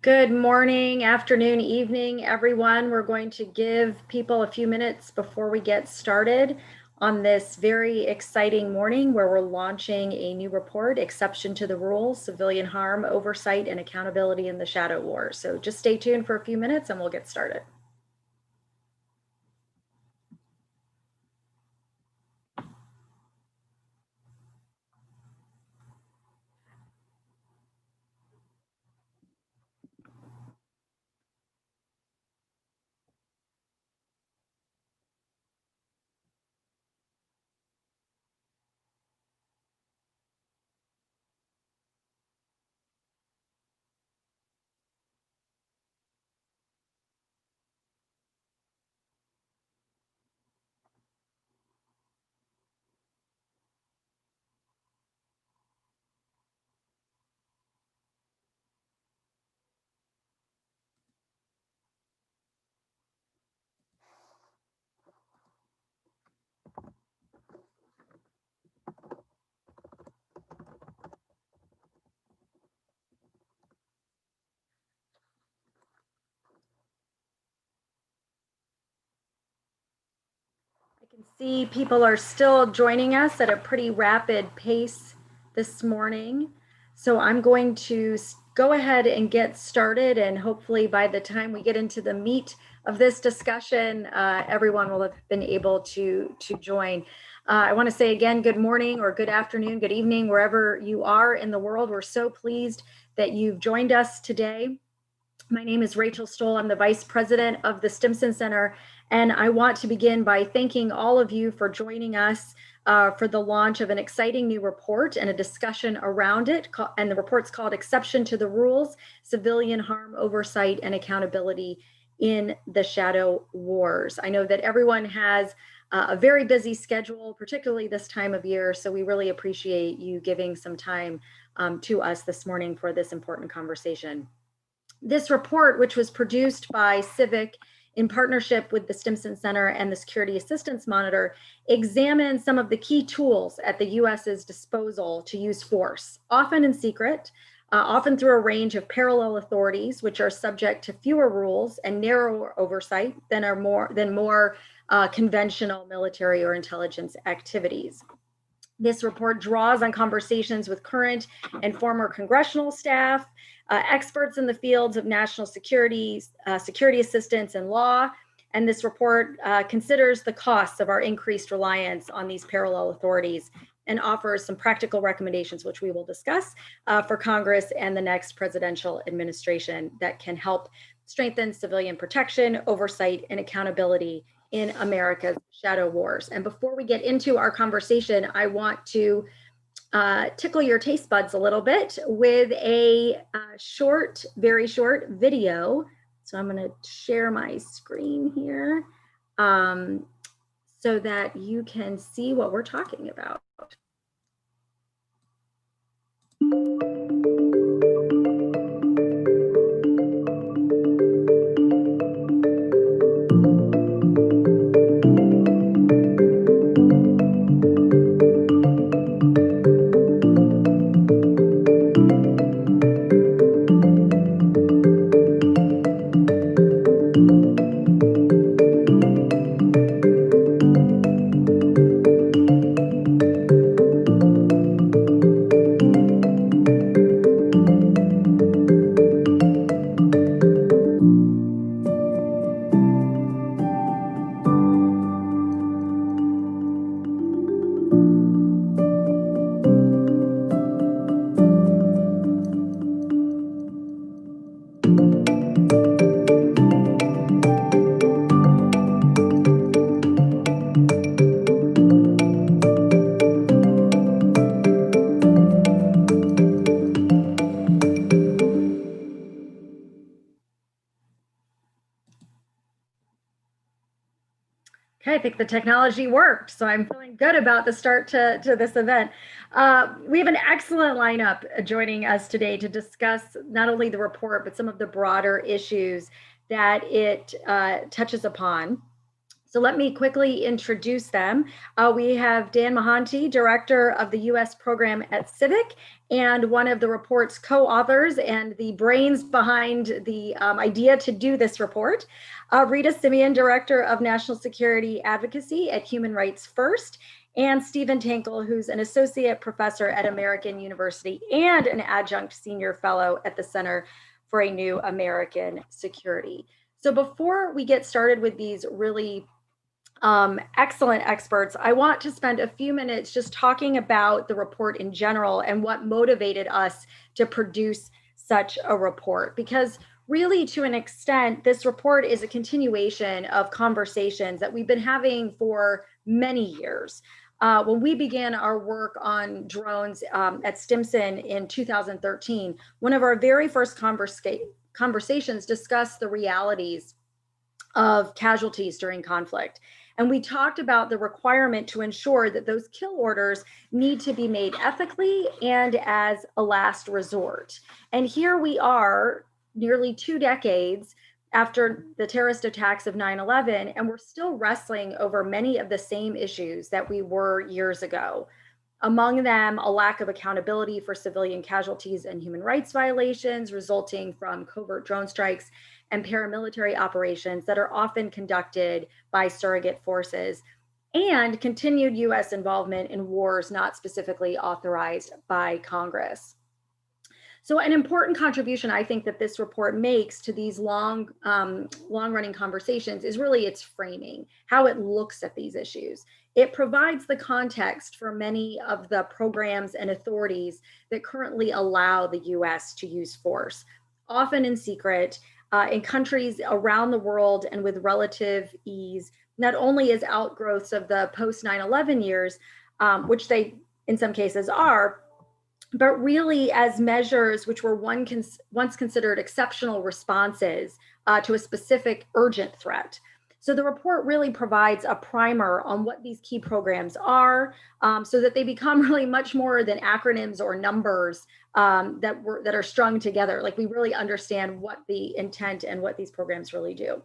Good morning, afternoon, evening, everyone. We're going to give people a few minutes before we get started on this very exciting morning where we're launching a new report, Exception to the Rules, Civilian Harm, Oversight, and Accountability in the Shadow War. So just stay tuned for a few minutes and we'll get started. I can see people are still joining us at a pretty rapid pace this morning. So I'm going to go ahead and get started, and hopefully by the time we get into the meat of this discussion, everyone will have been able to join. I want to say again, good morning or good afternoon, good evening, wherever you are in the world. We're so pleased that you've joined us today. My name is Rachel Stoll. I'm the Vice President of the Stimson Center, and I want to begin by thanking all of you for joining us for the launch of an exciting new report and a discussion around it. And the report's called Exception to the Rules, Civilian Harm, Oversight, and Accountability in the Shadow Wars. I know that everyone has a very busy schedule, particularly this time of year, so we really appreciate you giving some time to us this morning for this important conversation. This report, which was produced by Civic in partnership with the Stimson Center and the Security Assistance Monitor, examines some of the key tools at the US's disposal to use force, often in secret, often through a range of parallel authorities, which are subject to fewer rules and narrower oversight than more conventional military or intelligence activities. This report draws on conversations with current and former congressional staff, experts in the fields of national security, security assistance, and law. And this report considers the costs of our increased reliance on these parallel authorities and offers some practical recommendations, which we will discuss for Congress and the next presidential administration that can help strengthen civilian protection, oversight, and accountability in America's shadow wars. And before we get into our conversation, I want to tickle your taste buds a little bit with a very short video. So I'm going to share my screen here so that you can see what we're talking about. Okay, I think the technology worked, so I'm feeling good about the start to this event. We have an excellent lineup joining us today to discuss not only the report, but some of the broader issues that it touches upon. So let me quickly introduce them. We have Dan Mahanti, Director of the U.S. Program at Civic, and one of the report's co-authors and the brains behind the idea to do this report. Rita Simeon, Director of National Security Advocacy at Human Rights First, and Stephen Tankel, who's an Associate Professor at American University and an Adjunct Senior Fellow at the Center for a New American Security. So before we get started with these really excellent experts, I want to spend a few minutes just talking about the report in general and what motivated us to produce such a report. Because really, to an extent, this report is a continuation of conversations that we've been having for many years. When we began our work on drones at Stimson in 2013, one of our very first conversations discussed the realities of casualties during conflict. And we talked about the requirement to ensure that those kill orders need to be made ethically and as a last resort. And here we are, nearly 2 decades after the terrorist attacks of 9/11, and we're still wrestling over many of the same issues that we were years ago. Among them, a lack of accountability for civilian casualties and human rights violations resulting from covert drone strikes and paramilitary operations that are often conducted by surrogate forces, and continued US involvement in wars not specifically authorized by Congress. So an important contribution I think that this report makes to these long-running conversations is really its framing, how it looks at these issues. It provides the context for many of the programs and authorities that currently allow the US to use force, often in secret, in countries around the world and with relative ease, not only as outgrowths of the post 9/11 years, which they in some cases are, but really as measures which were once considered exceptional responses to a specific urgent threat. So the report really provides a primer on what these key programs are, so that they become really much more than acronyms or numbers that are strung together. Like, we really understand what the intent and what these programs really do.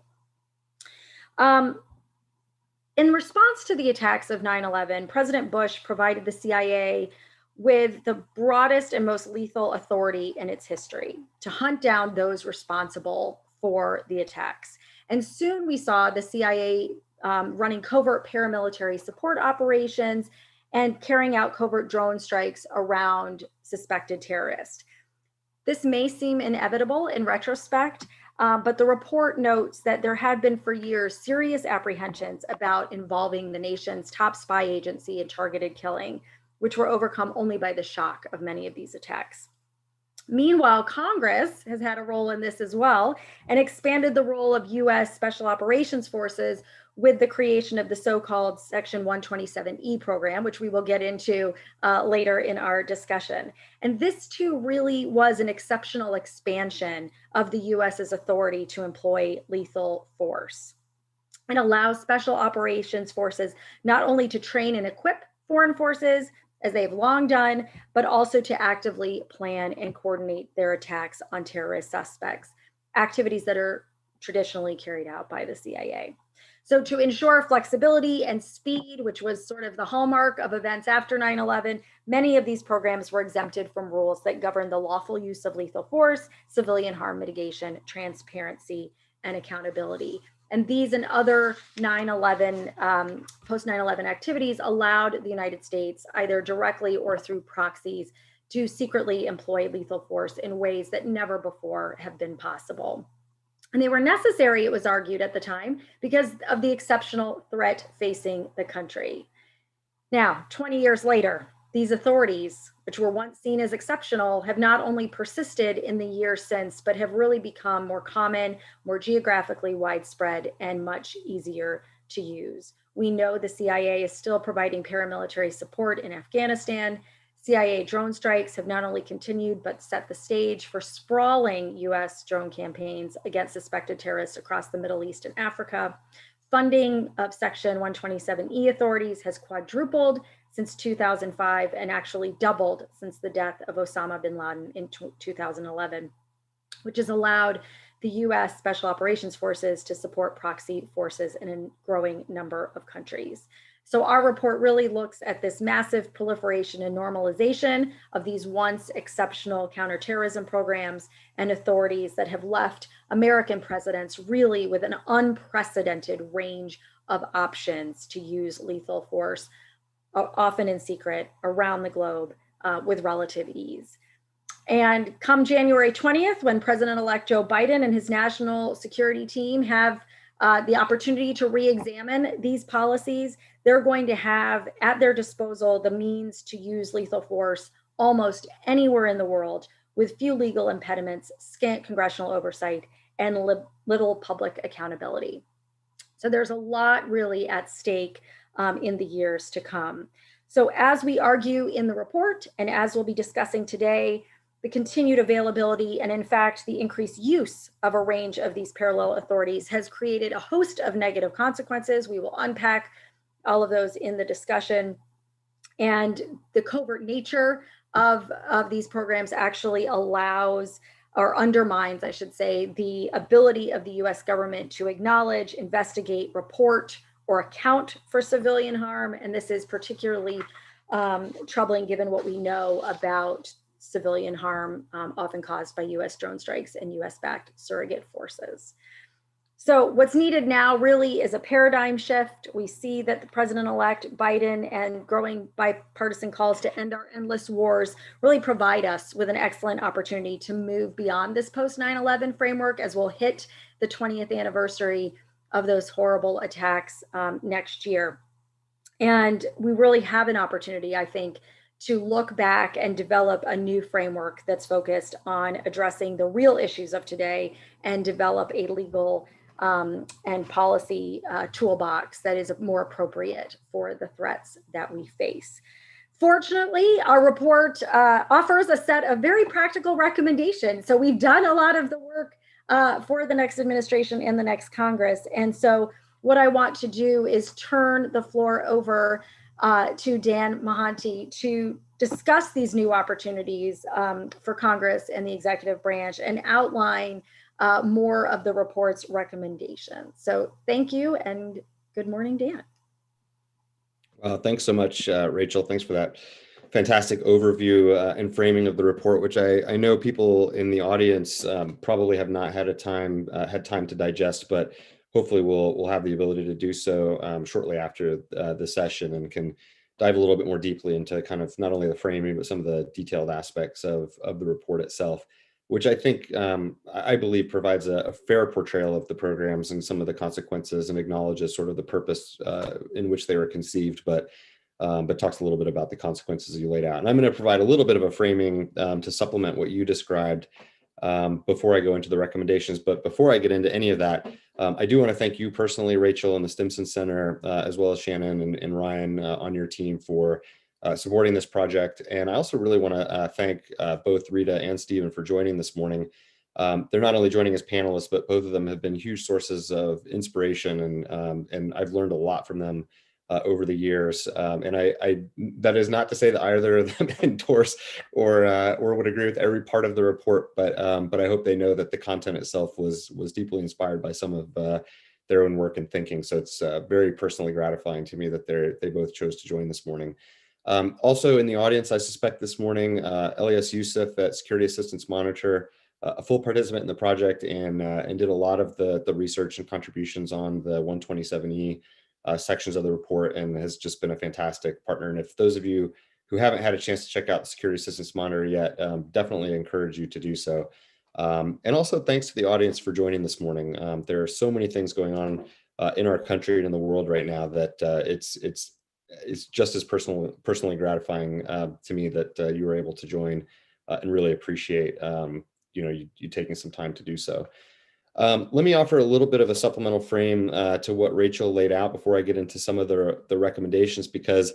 In response to the attacks of 9/11, President Bush provided the CIA with the broadest and most lethal authority in its history to hunt down those responsible for the attacks. And soon we saw the CIA running covert paramilitary support operations and carrying out covert drone strikes around suspected terrorists. This may seem inevitable in retrospect, but the report notes that there had been for years serious apprehensions about involving the nation's top spy agency in targeted killing, which were overcome only by the shock of many of these attacks. Meanwhile, Congress has had a role in this as well and expanded the role of US Special Operations Forces with the creation of the so-called Section 127E program, which we will get into later in our discussion. And this too really was an exceptional expansion of the US's authority to employ lethal force. It allows Special Operations Forces not only to train and equip foreign forces, as they've long done, but also to actively plan and coordinate their attacks on terrorist suspects, activities that are traditionally carried out by the CIA. So to ensure flexibility and speed, which was sort of the hallmark of events after 9/11, many of these programs were exempted from rules that govern the lawful use of lethal force, civilian harm mitigation, transparency, and accountability. And these and other 9/11, post 9/11 activities allowed the United States, either directly or through proxies, to secretly employ lethal force in ways that never before have been possible. And they were necessary, it was argued at the time, because of the exceptional threat facing the country. Now, 20 years later, these authorities, which were once seen as exceptional, have not only persisted in the years since, but have really become more common, more geographically widespread, and much easier to use. We know the CIA is still providing paramilitary support in Afghanistan. CIA drone strikes have not only continued, but set the stage for sprawling US drone campaigns against suspected terrorists across the Middle East and Africa. Funding of Section 127E authorities has quadrupled since 2005 and actually doubled since the death of Osama bin Laden in 2011, which has allowed the US Special Operations Forces to support proxy forces in a growing number of countries. So our report really looks at this massive proliferation and normalization of these once exceptional counterterrorism programs and authorities that have left American presidents really with an unprecedented range of options to use lethal force, often in secret, around the globe with relative ease. And come January 20th, when President-elect Joe Biden and his national security team have the opportunity to re-examine these policies, they're going to have at their disposal the means to use lethal force almost anywhere in the world with few legal impediments, scant congressional oversight, and little public accountability. So there's a lot really at stake in the years to come. So as we argue in the report, and as we'll be discussing today, the continued availability and in fact the increased use of a range of these parallel authorities has created a host of negative consequences. We will unpack all of those in the discussion. And the covert nature of these programs actually allows or undermines, I should say, the ability of the US government to acknowledge, investigate, report, or account for civilian harm. And this is particularly troubling given what we know about civilian harm often caused by US drone strikes and US-backed surrogate forces. So what's needed now really is a paradigm shift. We see that the President-elect Biden and growing bipartisan calls to end our endless wars really provide us with an excellent opportunity to move beyond this post 9/11 framework as we'll hit the 20th anniversary of those horrible attacks next year. And we really have an opportunity, I think, to look back and develop a new framework that's focused on addressing the real issues of today and develop a legal and policy toolbox that is more appropriate for the threats that we face. Fortunately, our report offers a set of very practical recommendations. So we've done a lot of the work for the next administration and the next Congress. And so what I want to do is turn the floor over to Dan Mahanti to discuss these new opportunities for Congress and the executive branch and outline more of the report's recommendations. So thank you and good morning, Dan. Thanks so much, Rachel. Thanks for that fantastic overview and framing of the report, which I know people in the audience probably have not had time to digest, but hopefully we'll have the ability to do so shortly after the session and can dive a little bit more deeply into kind of not only the framing, but some of the detailed aspects of the report itself, which I think, I believe provides a fair portrayal of the programs and some of the consequences and acknowledges sort of the purpose in which they were conceived, but talks a little bit about the consequences you laid out. And I'm going to provide a little bit of a framing to supplement what you described before I go into the recommendations. But before I get into any of that, I do want to thank you personally, Rachel, and the Stimson Center, as well as Shannon and Ryan on your team for supporting this project. And I also really want to thank both Rita and Stephen for joining this morning. They're not only joining as panelists, but both of them have been huge sources of inspiration, and I've learned a lot from them over the years. And I that is not to say that either of them endorse or would agree with every part of the report, but I hope they know that the content itself was deeply inspired by some of their own work and thinking. So it's very personally gratifying to me that they both chose to join this morning. Also in the audience, I suspect this morning, Elias Youssef at Security Assistance Monitor, a full participant in the project and did a lot of the research and contributions on the 127E sections of the report and has just been a fantastic partner. And if those of you who haven't had a chance to check out the Security Assistance Monitor yet, definitely encourage you to do so. And also thanks to the audience for joining this morning. There are so many things going on in our country and in the world right now that it's just as personally gratifying to me that you were able to join and really appreciate you taking some time to do so. Let me offer a little bit of a supplemental frame to what Rachel laid out before I get into some of the recommendations, because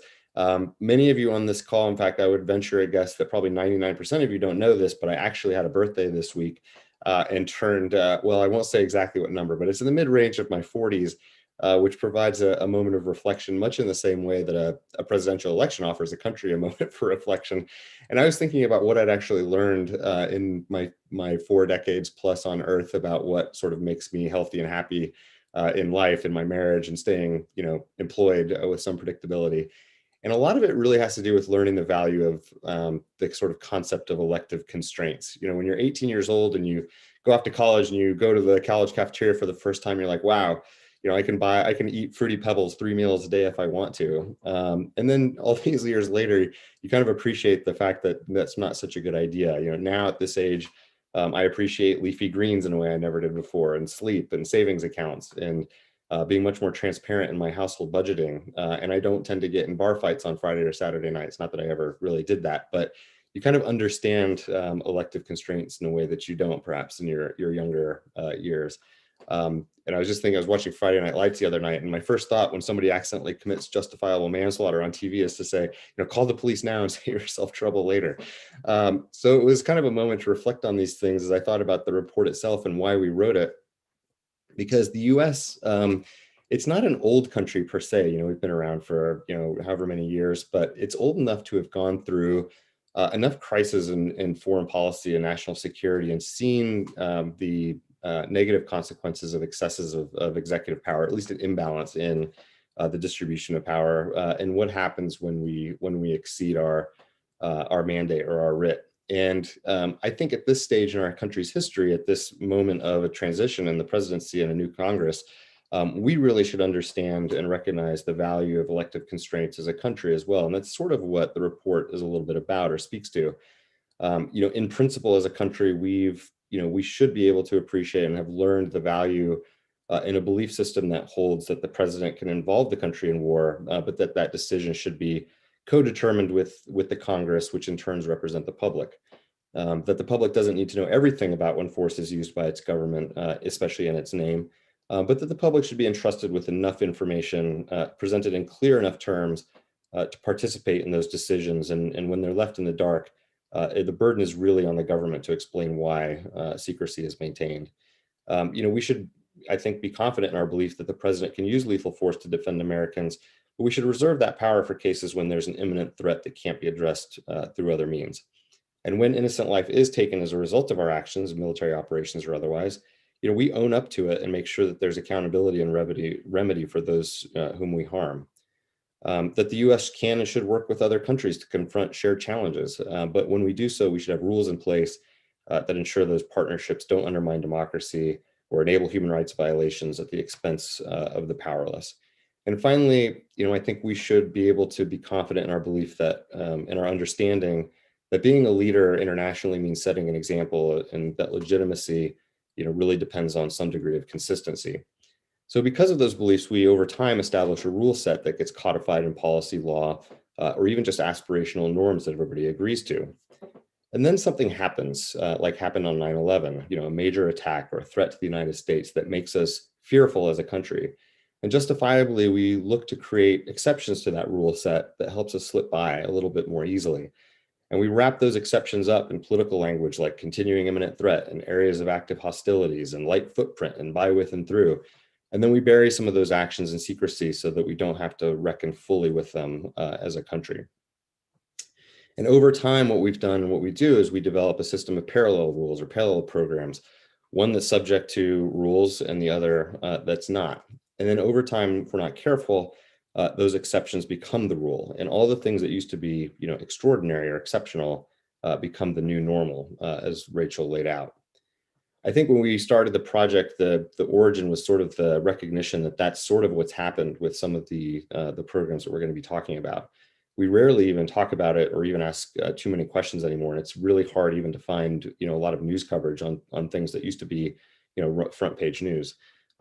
many of you on this call, in fact, I would venture a guess that probably 99% of you don't know this, but I actually had a birthday this week and turned, well, I won't say exactly what number, but it's in the mid-range of my 40s. which provides a moment of reflection, much in the same way that a presidential election offers a country a moment for reflection. And I was thinking about what I'd actually learned in my 4 decades plus on Earth about what sort of makes me healthy and happy in life, in my marriage, and staying, employed with some predictability. And a lot of it really has to do with learning the value of the sort of concept of elective constraints. When you're 18 years old and you go off to college and you go to the college cafeteria for the first time, you're like, wow, I can eat Fruity Pebbles 3 meals a day if I want to. And then all these years later, you kind of appreciate the fact that that's not such a good idea. Now at this age, I appreciate leafy greens in a way I never did before, and sleep and savings accounts, and being much more transparent in my household budgeting. And I don't tend to get in bar fights on Friday or Saturday nights. Not that I ever really did that, but you kind of understand elective constraints in a way that you don't perhaps in your younger years. And I was just thinking, I was watching Friday Night Lights the other night, and my first thought when somebody accidentally commits justifiable manslaughter on TV is to say, call the police now and save yourself trouble later. So it was kind of a moment to reflect on these things as I thought about the report itself and why we wrote it. Because the US, it's not an old country per se. We've been around for, however many years, but it's old enough to have gone through enough crises in foreign policy and national security, and seen the negative consequences of excesses of executive power, at least an imbalance in the distribution of power, and what happens when we exceed our mandate or our writ. And I think at this stage in our country's history, at this moment of a transition in the presidency and a new Congress, we really should understand and recognize the value of elective constraints as a country as well. And that's sort of what the report is a little bit about, or speaks to. In principle, as a country, we should be able to appreciate and have learned the value in a belief system that holds that the president can involve the country in war, but that decision should be co-determined with the Congress, which in turns represent the public. That the public doesn't need to know everything about when force is used by its government, especially in its name, but that the public should be entrusted with enough information presented in clear enough terms to participate in those decisions. And when they're left in the dark, the burden is really on the government to explain why secrecy is maintained. We should, I think, be confident in our belief that the president can use lethal force to defend Americans, but we should reserve that power for cases when there's an imminent threat that can't be addressed through other means. And when innocent life is taken as a result of our actions, military operations or otherwise, we own up to it and make sure that there's accountability and remedy for those whom we harm. That the US can and should work with other countries to confront shared challenges. But when we do so, we should have rules in place that ensure those partnerships don't undermine democracy or enable human rights violations at the expense of the powerless. And finally, I think we should be able to be confident in our belief that, in our understanding that being a leader internationally means setting an example, and that legitimacy, really depends on some degree of consistency. So because of those beliefs, we over time establish a rule set that gets codified in policy law, or even just aspirational norms that everybody agrees to. And then something happens, like happened on 9/11, a major attack or a threat to the United States that makes us fearful as a country. And justifiably, we look to create exceptions to that rule set that helps us slip by a little bit more easily. And we wrap those exceptions up in political language like continuing imminent threat and areas of active hostilities and light footprint and by, with, and through. And then we bury some of those actions in secrecy so that we don't have to reckon fully with them as a country. And over time, what we've done and what we do is we develop a system of parallel rules or parallel programs, one that's subject to rules and the other that's not. And then over time, if we're not careful, those exceptions become the rule. And all the things that used to be, extraordinary or exceptional become the new normal, as Rachel laid out. I think when we started the project, the origin was sort of the recognition that that's sort of what's happened with some of the programs that we're going to be talking about. We rarely even talk about it or even ask too many questions anymore, and it's really hard even to find a lot of news coverage on things that used to be front page news.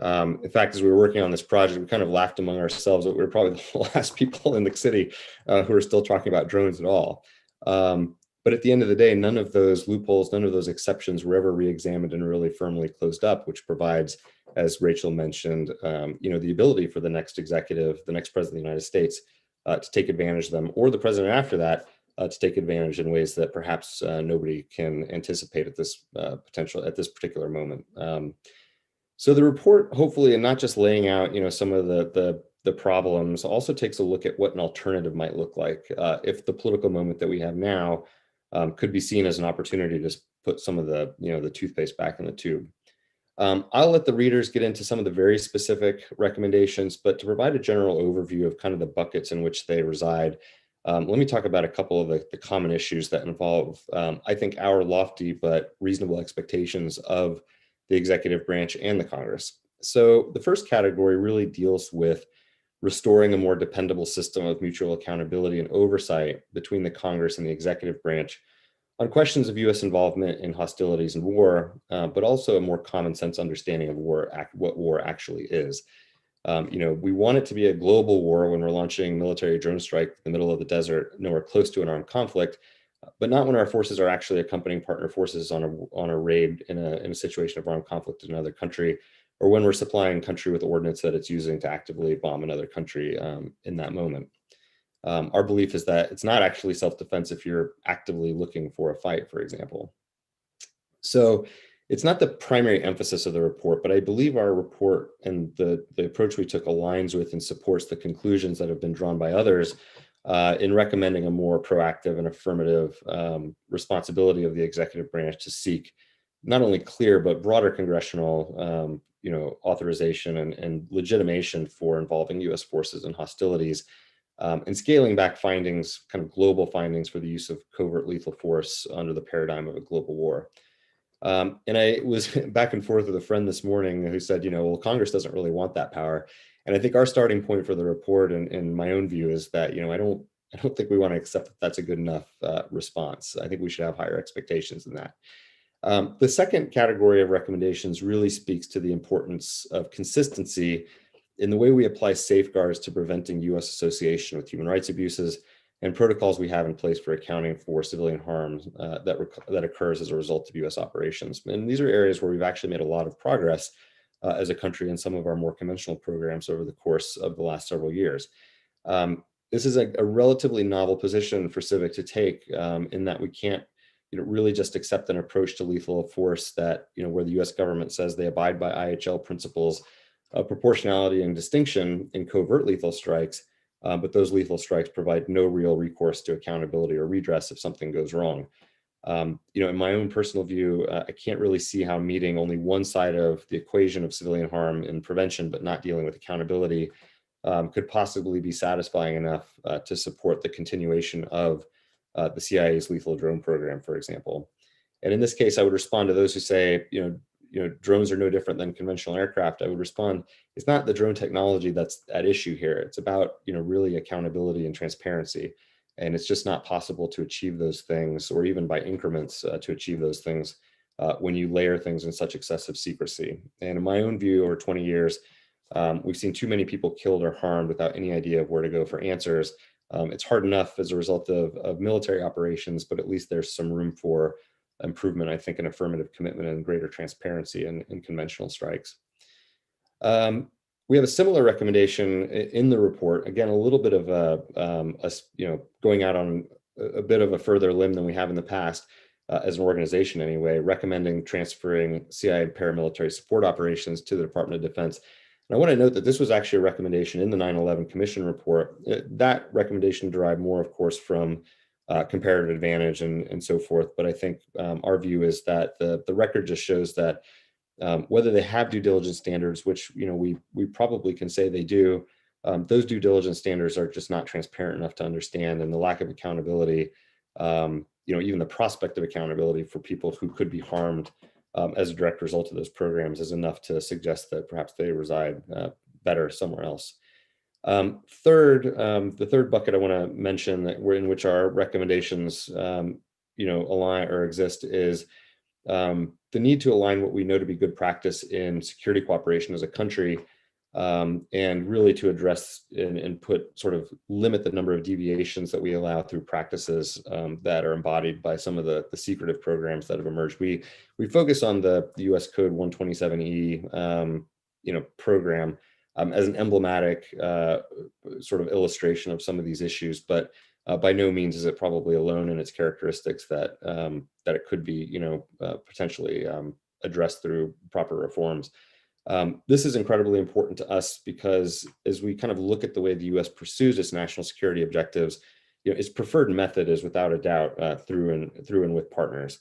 In fact, as we were working on this project, we kind of laughed among ourselves that we were probably the last people in the city who are still talking about drones at all. But at the end of the day, none of those loopholes, none of those exceptions were ever re-examined and really firmly closed up, which provides, as Rachel mentioned, the ability for the next executive, the next president of the United States, to take advantage of them, or the president after that to take advantage in ways that perhaps nobody can anticipate at this particular moment. So the report, hopefully, and not just laying out, some of the problems, also takes a look at what an alternative might look like if the political moment that we have now could be seen as an opportunity to put some of the toothpaste back in the tube. I'll let the readers get into some of the very specific recommendations, but to provide a general overview of kind of the buckets in which they reside, let me talk about a couple of the common issues that involve, I think, our lofty but reasonable expectations of the executive branch and the Congress. So the first category really deals with restoring a more dependable system of mutual accountability and oversight between the Congress and the executive branch on questions of U.S. involvement in hostilities and war, but also a more common sense understanding of what war actually is. We want it to be a global war when we're launching military drone strike in the middle of the desert, nowhere close to an armed conflict, but not when our forces are actually accompanying partner forces on a raid in a situation of armed conflict in another country, or when we're supplying country with ordnance that it's using to actively bomb another country in that moment. Our belief is that it's not actually self-defense if you're actively looking for a fight, for example. So it's not the primary emphasis of the report, but I believe our report and the approach we took aligns with and supports the conclusions that have been drawn by others in recommending a more proactive and affirmative responsibility of the executive branch to seek not only clear but broader congressional authorization and legitimation for involving U.S. forces in hostilities and scaling back findings, kind of global findings for the use of covert lethal force under the paradigm of a global war. And I was back and forth with a friend this morning who said, well, Congress doesn't really want that power. And I think our starting point for the report and my own view is that, I don't think we want to accept that that's a good enough response. I think we should have higher expectations than that. The second category of recommendations really speaks to the importance of consistency in the way we apply safeguards to preventing U.S. association with human rights abuses and protocols we have in place for accounting for civilian harm that occurs as a result of U.S. operations. And these are areas where we've actually made a lot of progress as a country in some of our more conventional programs over the course of the last several years. This is a relatively novel position for Civic to take in that we can't really just accept an approach to lethal force that, where the U.S. government says they abide by IHL principles of proportionality and distinction in covert lethal strikes, but those lethal strikes provide no real recourse to accountability or redress if something goes wrong. In my own personal view, I can't really see how meeting only one side of the equation of civilian harm and prevention, but not dealing with accountability, could possibly be satisfying enough to support the continuation of the CIA's lethal drone program, for example. And in this case, I would respond to those who say, drones are no different than conventional aircraft. I would respond, it's not the drone technology that's at issue here. It's about, really accountability and transparency. And it's just not possible to achieve those things, or even by increments to achieve those things when you layer things in such excessive secrecy. And in my own view, over 20 years, we've seen too many people killed or harmed without any idea of where to go for answers. It's hard enough as a result of military operations, but at least there's some room for improvement, I think, in affirmative commitment and greater transparency in conventional strikes. We have a similar recommendation in the report. Again, a little bit of going out on a bit of a further limb than we have in the past, as an organization anyway, recommending transferring CIA paramilitary support operations to the Department of Defense. And I want to note that this was actually a recommendation in the 9/11 Commission report. That recommendation derived more, of course, from comparative advantage and so forth. But I think our view is that the record just shows that whether they have due diligence standards, which we probably can say they do, those due diligence standards are just not transparent enough to understand, and the lack of accountability, even the prospect of accountability for people who could be harmed as a direct result of those programs is enough to suggest that perhaps they reside better somewhere else. The third bucket I want to mention that in which our recommendations, align or exist is the need to align what we know to be good practice in security cooperation as a country, and really to address and limit the number of deviations that we allow through practices that are embodied by some of the secretive programs that have emerged. We focus on the U.S. Code 127E, program as an emblematic sort of illustration of some of these issues, but by no means is it probably alone in its characteristics that it could be, potentially addressed through proper reforms. This is incredibly important to us because as we kind of look at the way the U.S. pursues its national security objectives, its preferred method is without a doubt through and with partners.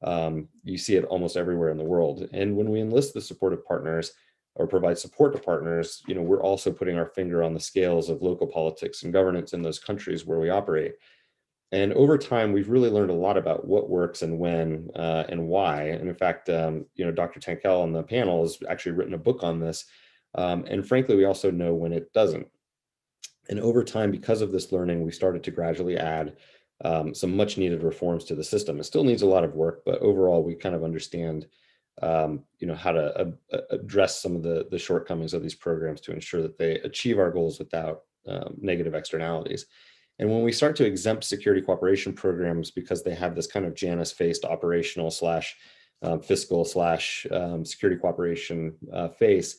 You see it almost everywhere in the world. And when we enlist the support of partners or provide support to partners, we're also putting our finger on the scales of local politics and governance in those countries where we operate. And over time, we've really learned a lot about what works and when and why. And in fact, Dr. Tankel on the panel has actually written a book on this. And frankly, we also know when it doesn't. And over time, because of this learning, we started to gradually add some much needed reforms to the system. It still needs a lot of work, but overall, we kind of understand how to address some of the shortcomings of these programs to ensure that they achieve our goals without negative externalities. And when we start to exempt security cooperation programs because they have this kind of Janus-faced operational slash fiscal slash security cooperation face,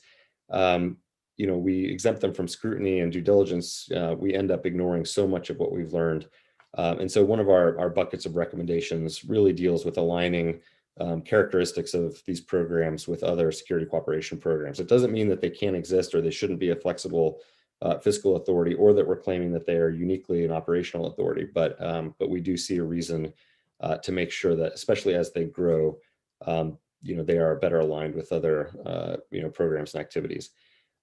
we exempt them from scrutiny and due diligence, we end up ignoring so much of what we've learned. And so one of our buckets of recommendations really deals with aligning characteristics of these programs with other security cooperation programs. It doesn't mean that they can't exist or they shouldn't be a flexible fiscal authority, or that we're claiming that they are uniquely an operational authority, but we do see a reason to make sure that, especially as they grow, they are better aligned with other programs and activities.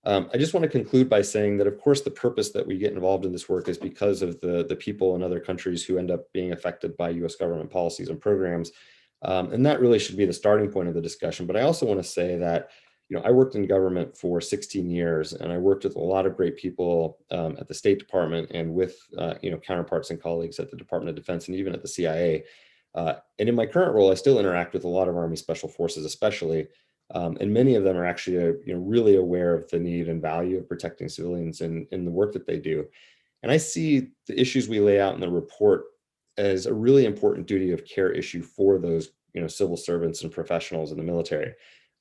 I just want to conclude by saying that, of course, the purpose that we get involved in this work is because of the people in other countries who end up being affected by U.S. government policies and programs. And that really should be the starting point of the discussion. But I also want to say that, I worked in government for 16 years, and I worked with a lot of great people at the State Department and with, counterparts and colleagues at the Department of Defense and even at the CIA. And in my current role, I still interact with a lot of Army Special Forces, especially. And many of them are actually, really aware of the need and value of protecting civilians in the work that they do. And I see the issues we lay out in the report as a really important duty of care issue for those, civil servants and professionals in the military.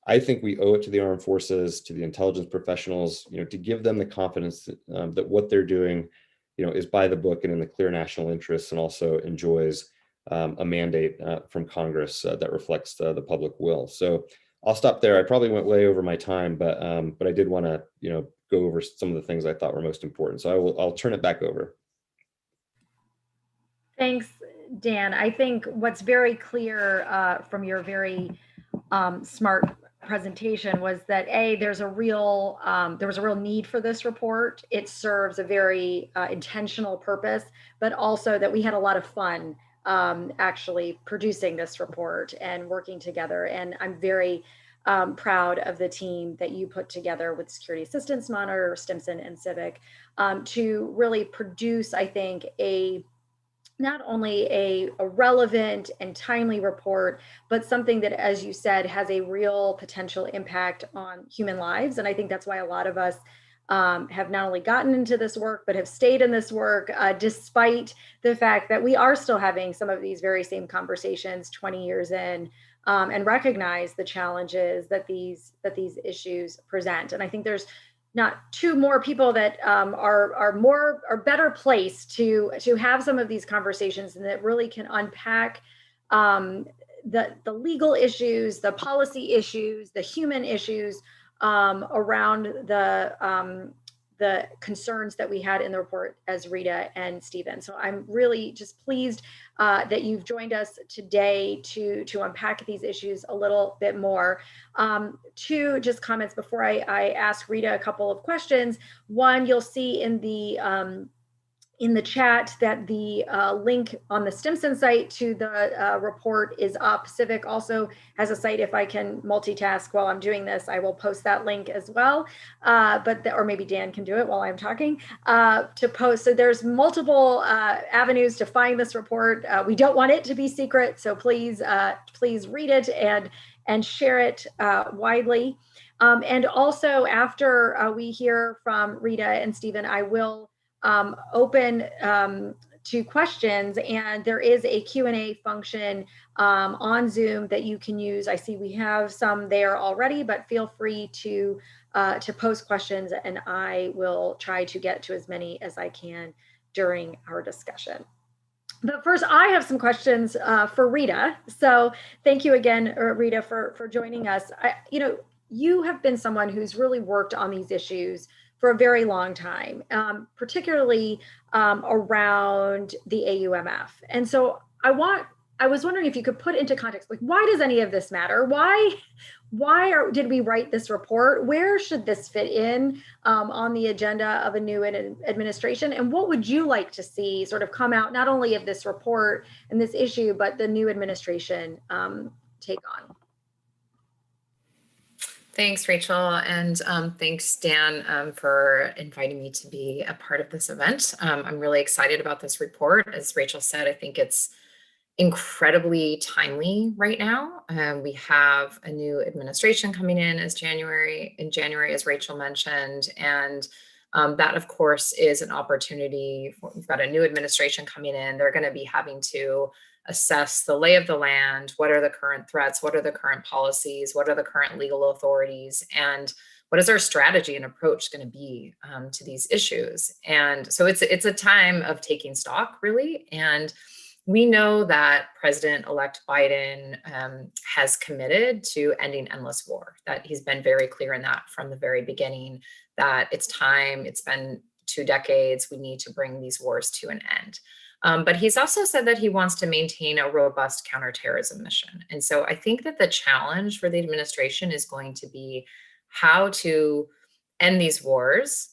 I think we owe it to the armed forces, to the intelligence professionals, to give them the confidence that what they're doing, is by the book and in the clear national interests, and also enjoys a mandate from Congress that reflects the public will. So I'll stop there. I probably went way over my time, but I did want to, go over some of the things I thought were most important. So I'll turn it back over. Thanks, Dan. I think what's very clear from your very smart presentation was that there was a real need for this report. It serves a very intentional purpose, but also that we had a lot of fun actually producing this report and working together. And I'm very proud of the team that you put together with Security Assistance Monitor, Stimson, and Civic to really produce, I think, not only a relevant and timely report, but something that, as you said, has a real potential impact on human lives. And I think that's why a lot of us have not only gotten into this work, but have stayed in this work, despite the fact that we are still having some of these very same conversations 20 years in, and recognize the challenges that these issues present. And I think there's not two more people that are better placed to have some of these conversations and that really can unpack the legal issues, the policy issues, the human issues around the concerns that we had in the report as Rita and Stephen. So I'm really just pleased that you've joined us today to unpack these issues a little bit more. Two just comments before I ask Rita a couple of questions. One, you'll see in the chat that the link on the Stimson site to the report is up. Civic also has a site. If I can multitask while I'm doing this, I will post that link as well. Or maybe Dan can do it while I'm talking to post. So there's multiple avenues to find this report. We don't want it to be secret, so please read it and share it widely. And also after we hear from Rita and Stephen, I will open to questions, and there is a Q&A function on Zoom that you can use. I see we have some there already, but feel free to post questions, and I will try to get to as many as I can during our discussion. But first, I have some questions for Rita. So thank you again, Rita, for joining us. you have been someone who's really worked on these issues for a very long time, particularly around the AUMF. And so I was wondering if you could put into context, like, why does any of this matter? Did we write this report? Where should this fit in on the agenda of a new administration? And what would you like to see sort of come out, not only of this report and this issue, but the new administration take on? Thanks, Rachel, and thanks, Dan, for inviting me to be a part of this event. I'm really excited about this report. As Rachel said, I think it's incredibly timely right now. We have a new administration coming in January, as Rachel mentioned, and that, of course, is an opportunity. We've got a new administration coming in. They're going to be having to assess the lay of the land. What are the current threats? What are the current policies? What are the current legal authorities? And what is our strategy and approach going to be to these issues? And so it's a time of taking stock, really. And we know that President-elect Biden has committed to ending endless war, that he's been very clear in that from the very beginning, that it's time, it's been 2 decades, we need to bring these wars to an end. But he's also said that he wants to maintain a robust counterterrorism mission. And so I think that the challenge for the administration is going to be how to end these wars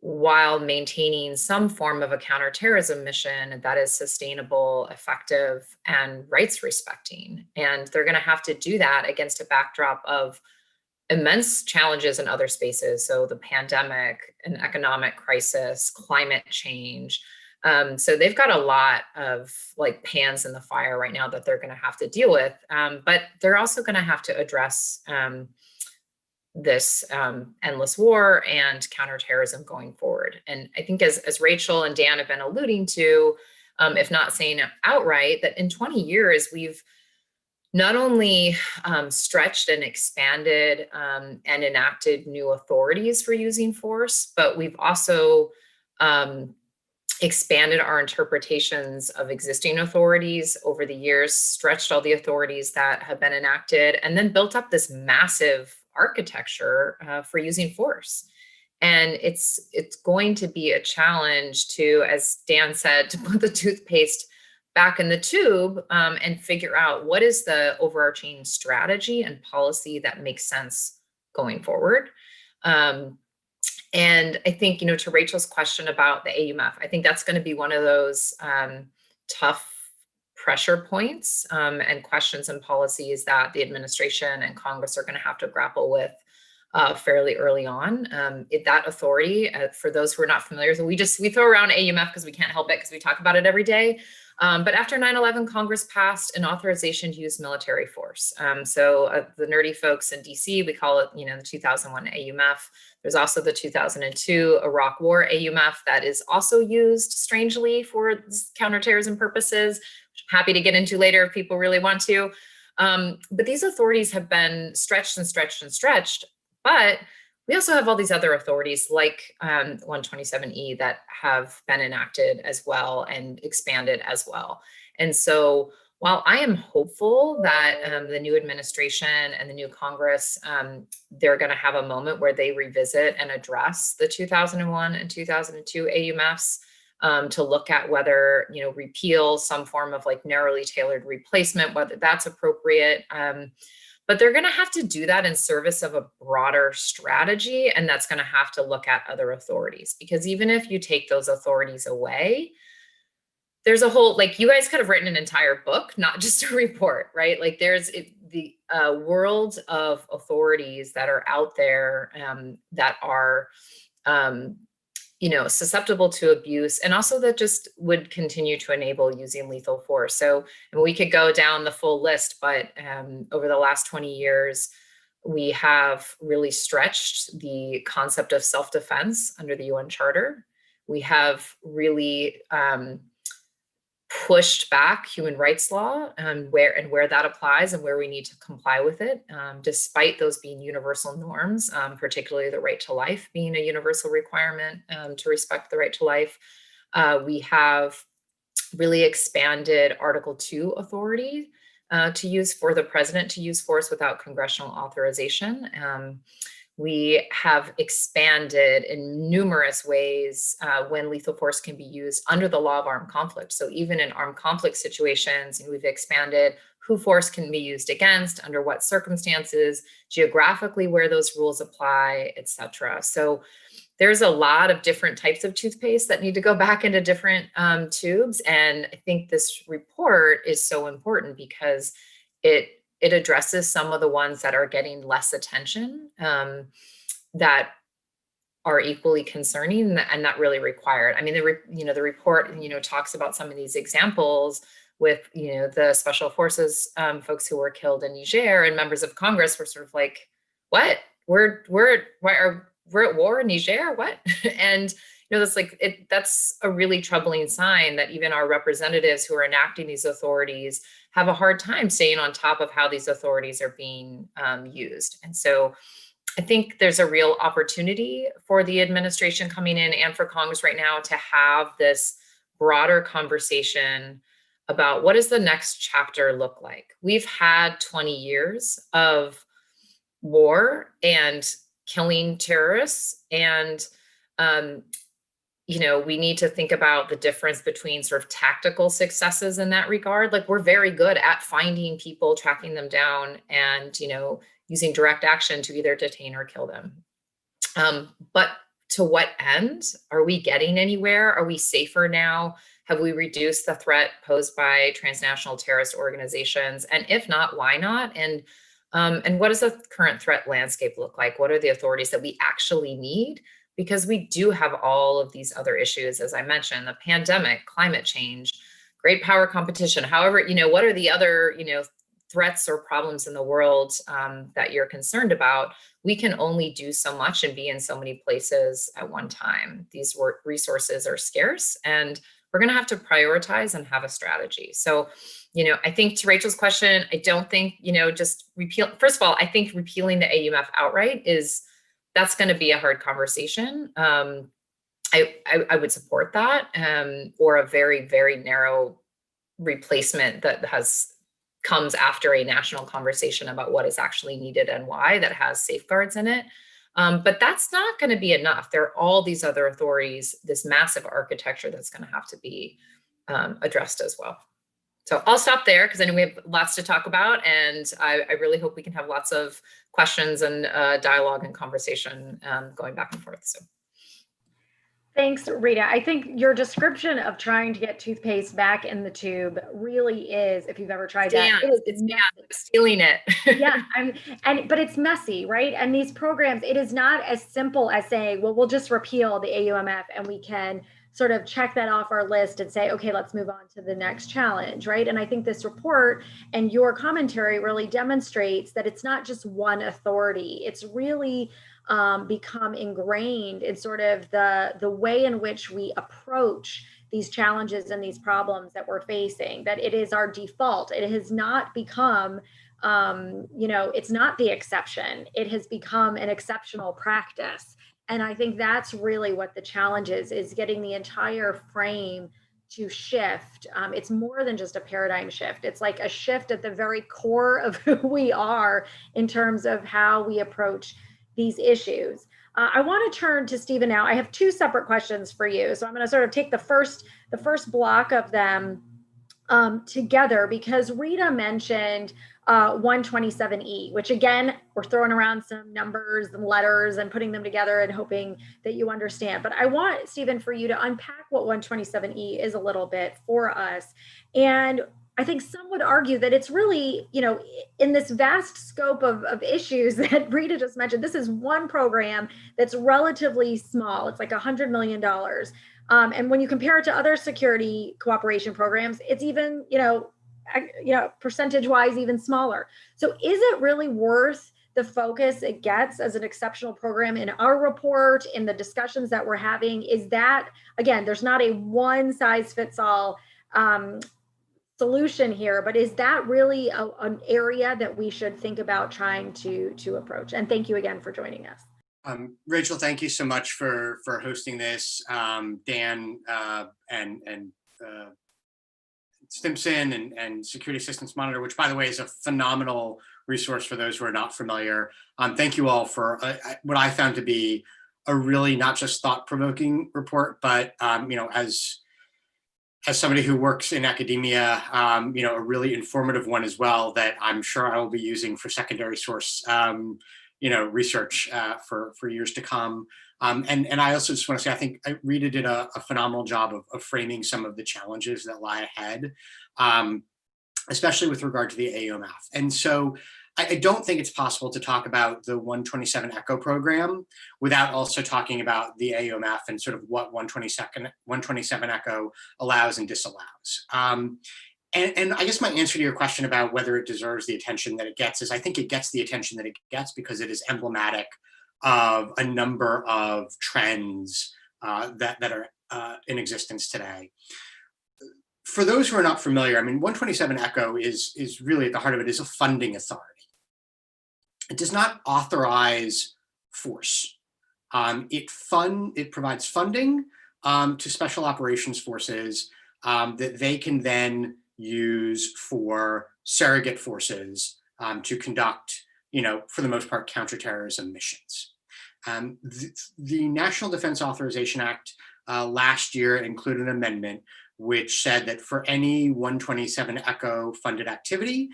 while maintaining some form of a counterterrorism mission that is sustainable, effective, and rights respecting. And they're going to have to do that against a backdrop of immense challenges in other spaces. So the pandemic, an economic crisis, climate change. So they've got a lot of like pans in the fire right now that they're going to have to deal with. But they're also going to have to address this endless war and counterterrorism going forward. And I think as Rachel and Dan have been alluding to, if not saying it outright, that in 20 years, we've not only stretched and expanded and enacted new authorities for using force, but we've also expanded our interpretations of existing authorities over the years, stretched all the authorities that have been enacted, and then built up this massive architecture for using force. And it's going to be a challenge to, as Dan said, to put the toothpaste back in the tube and figure out what is the overarching strategy and policy that makes sense going forward. And I think, to Rachel's question about the Aumf, I think that's going to be one of those tough pressure points and questions and policies that the administration and Congress are going to have to grapple with fairly early on. That authority, for those who are not familiar, so we throw around Aumf because we can't help it because we talk about it every day. But after 9/11, Congress passed an authorization to use military force. So the nerdy folks in DC, we call it, the 2001 Aumf. There's also the 2002 Iraq War Aumf that is also used, strangely, for counterterrorism purposes, which I'm happy to get into later if people really want to. But these authorities have been stretched and stretched and stretched. But we also have all these other authorities like 127E that have been enacted as well and expanded as well. And so while I am hopeful that the new administration and the new Congress, they're going to have a moment where they revisit and address the 2001 and 2002 AUMFs to look at whether, repeal, some form of like narrowly tailored replacement, whether that's appropriate. But they're going to have to do that in service of a broader strategy. And that's going to have to look at other authorities, because even if you take those authorities away, there's a whole, like, you guys could have written an entire book, not just a report, right? Like there's the world of authorities that are out there that are, susceptible to abuse, and also that just would continue to enable using lethal force. So we could go down the full list, but over the last 20 years, we have really stretched the concept of self-defense under the UN Charter. We have really pushed back human rights law and where that applies and where we need to comply with it, despite those being universal norms, particularly the right to life being a universal requirement to respect the right to life. We have really expanded Article 2 authority to use for the president to use force without congressional authorization. We have expanded in numerous ways when lethal force can be used under the law of armed conflict. So even in armed conflict situations, we've expanded who force can be used against, under what circumstances, geographically where those rules apply, et cetera. So there's a lot of different types of toothpaste that need to go back into different tubes. And I think this report is so important because it addresses some of the ones that are getting less attention that are equally concerning and not really required. I mean, the report, talks about some of these examples with, the special forces folks who were killed in Niger, and members of Congress were sort of like, what? We're at war in Niger? What? And that's a really troubling sign that even our representatives who are enacting these authorities have a hard time staying on top of how these authorities are being used. And so I think there's a real opportunity for the administration coming in and for Congress right now to have this broader conversation about what does the next chapter look like. We've had 20 years of war and killing terrorists, and we need to think about the difference between sort of tactical successes in that regard. Like, we're very good at finding people, tracking them down, and using direct action to either detain or kill them. But to what end? Are we getting anywhere? Are we safer now? Have we reduced the threat posed by transnational terrorist organizations? And if not, why not? And what does the current threat landscape look like? What are the authorities that we actually need? Because we do have all of these other issues, as I mentioned, the pandemic, climate change, great power competition. However, what are the other, threats or problems in the world that you're concerned about? We can only do so much and be in so many places at one time. These resources are scarce, and we're going to have to prioritize and have a strategy. So, I think to Rachel's question, I don't think, just repeal. First of all, I think repealing the Aumf outright that's going to be a hard conversation. I would support that, or a very, very narrow replacement that comes after a national conversation about what is actually needed and why, that has safeguards in it. But that's not going to be enough. There are all these other authorities, this massive architecture that's going to have to be addressed as well. So I'll stop there because I know we have lots to talk about, and I really hope we can have lots of questions and dialogue and conversation going back and forth. So. Thanks, Rita. I think your description of trying to get toothpaste back in the tube really is, if you've ever tried that, it's stealing it. Yeah, but it's messy, right? And these programs, it is not as simple as saying, well, we'll just repeal the Aumf and we can sort of check that off our list and say, okay, let's move on to the next challenge, right? And I think this report and your commentary really demonstrates that it's not just one authority. It's really become ingrained in sort of the way in which we approach these challenges and these problems that we're facing, that it is our default. It has not become, it's not the exception. It has become an exceptional practice. And I think that's really what the challenge is getting the entire frame to shift. It's more than just a paradigm shift. It's like a shift at the very core of who we are in terms of how we approach these issues. I want to turn to Stephen now. I have two separate questions for you. So I'm going to sort of take the first block of them together, because Rita mentioned 127E, which again, we're throwing around some numbers and letters and putting them together and hoping that you understand. But I want, Stephen, for you to unpack what 127E is a little bit for us. And I think some would argue that it's really, in this vast scope of issues that Rita just mentioned, this is one program that's relatively small. It's like $100 million. And when you compare it to other security cooperation programs, it's even, percentage-wise, even smaller. So is it really worth the focus it gets as an exceptional program? In our report, in the discussions that we're having, is that, again, there's not a one-size-fits-all solution here, but is that really an area that we should think about trying to approach? And thank you again for joining us. Rachel, thank you so much for hosting this. Dan and Stimson and Security Assistance Monitor, which, by the way, is a phenomenal resource for those who are not familiar. Thank you all for what I found to be a really not just thought-provoking report, but as somebody who works in academia, a really informative one as well that I'm sure I will be using for secondary source, research for years to come. And I also just want to say, I think Rita did a phenomenal job of framing some of the challenges that lie ahead, especially with regard to the Aomf. And so I don't think it's possible to talk about the 127 ECHO program without also talking about the Aomf and sort of what 127 ECHO allows and disallows. And I guess my answer to your question about whether it deserves the attention that it gets is I think it gets the attention that it gets because it is emblematic of a number of trends that are in existence today. For those who are not familiar, I mean, 127 ECHO is really at the heart of it is a funding authority. It does not authorize force. It provides funding to special operations forces that they can then use for surrogate forces to conduct, for the most part, counterterrorism missions. The National Defense Authorization Act last year included an amendment which said that for any 127 ECHO funded activity,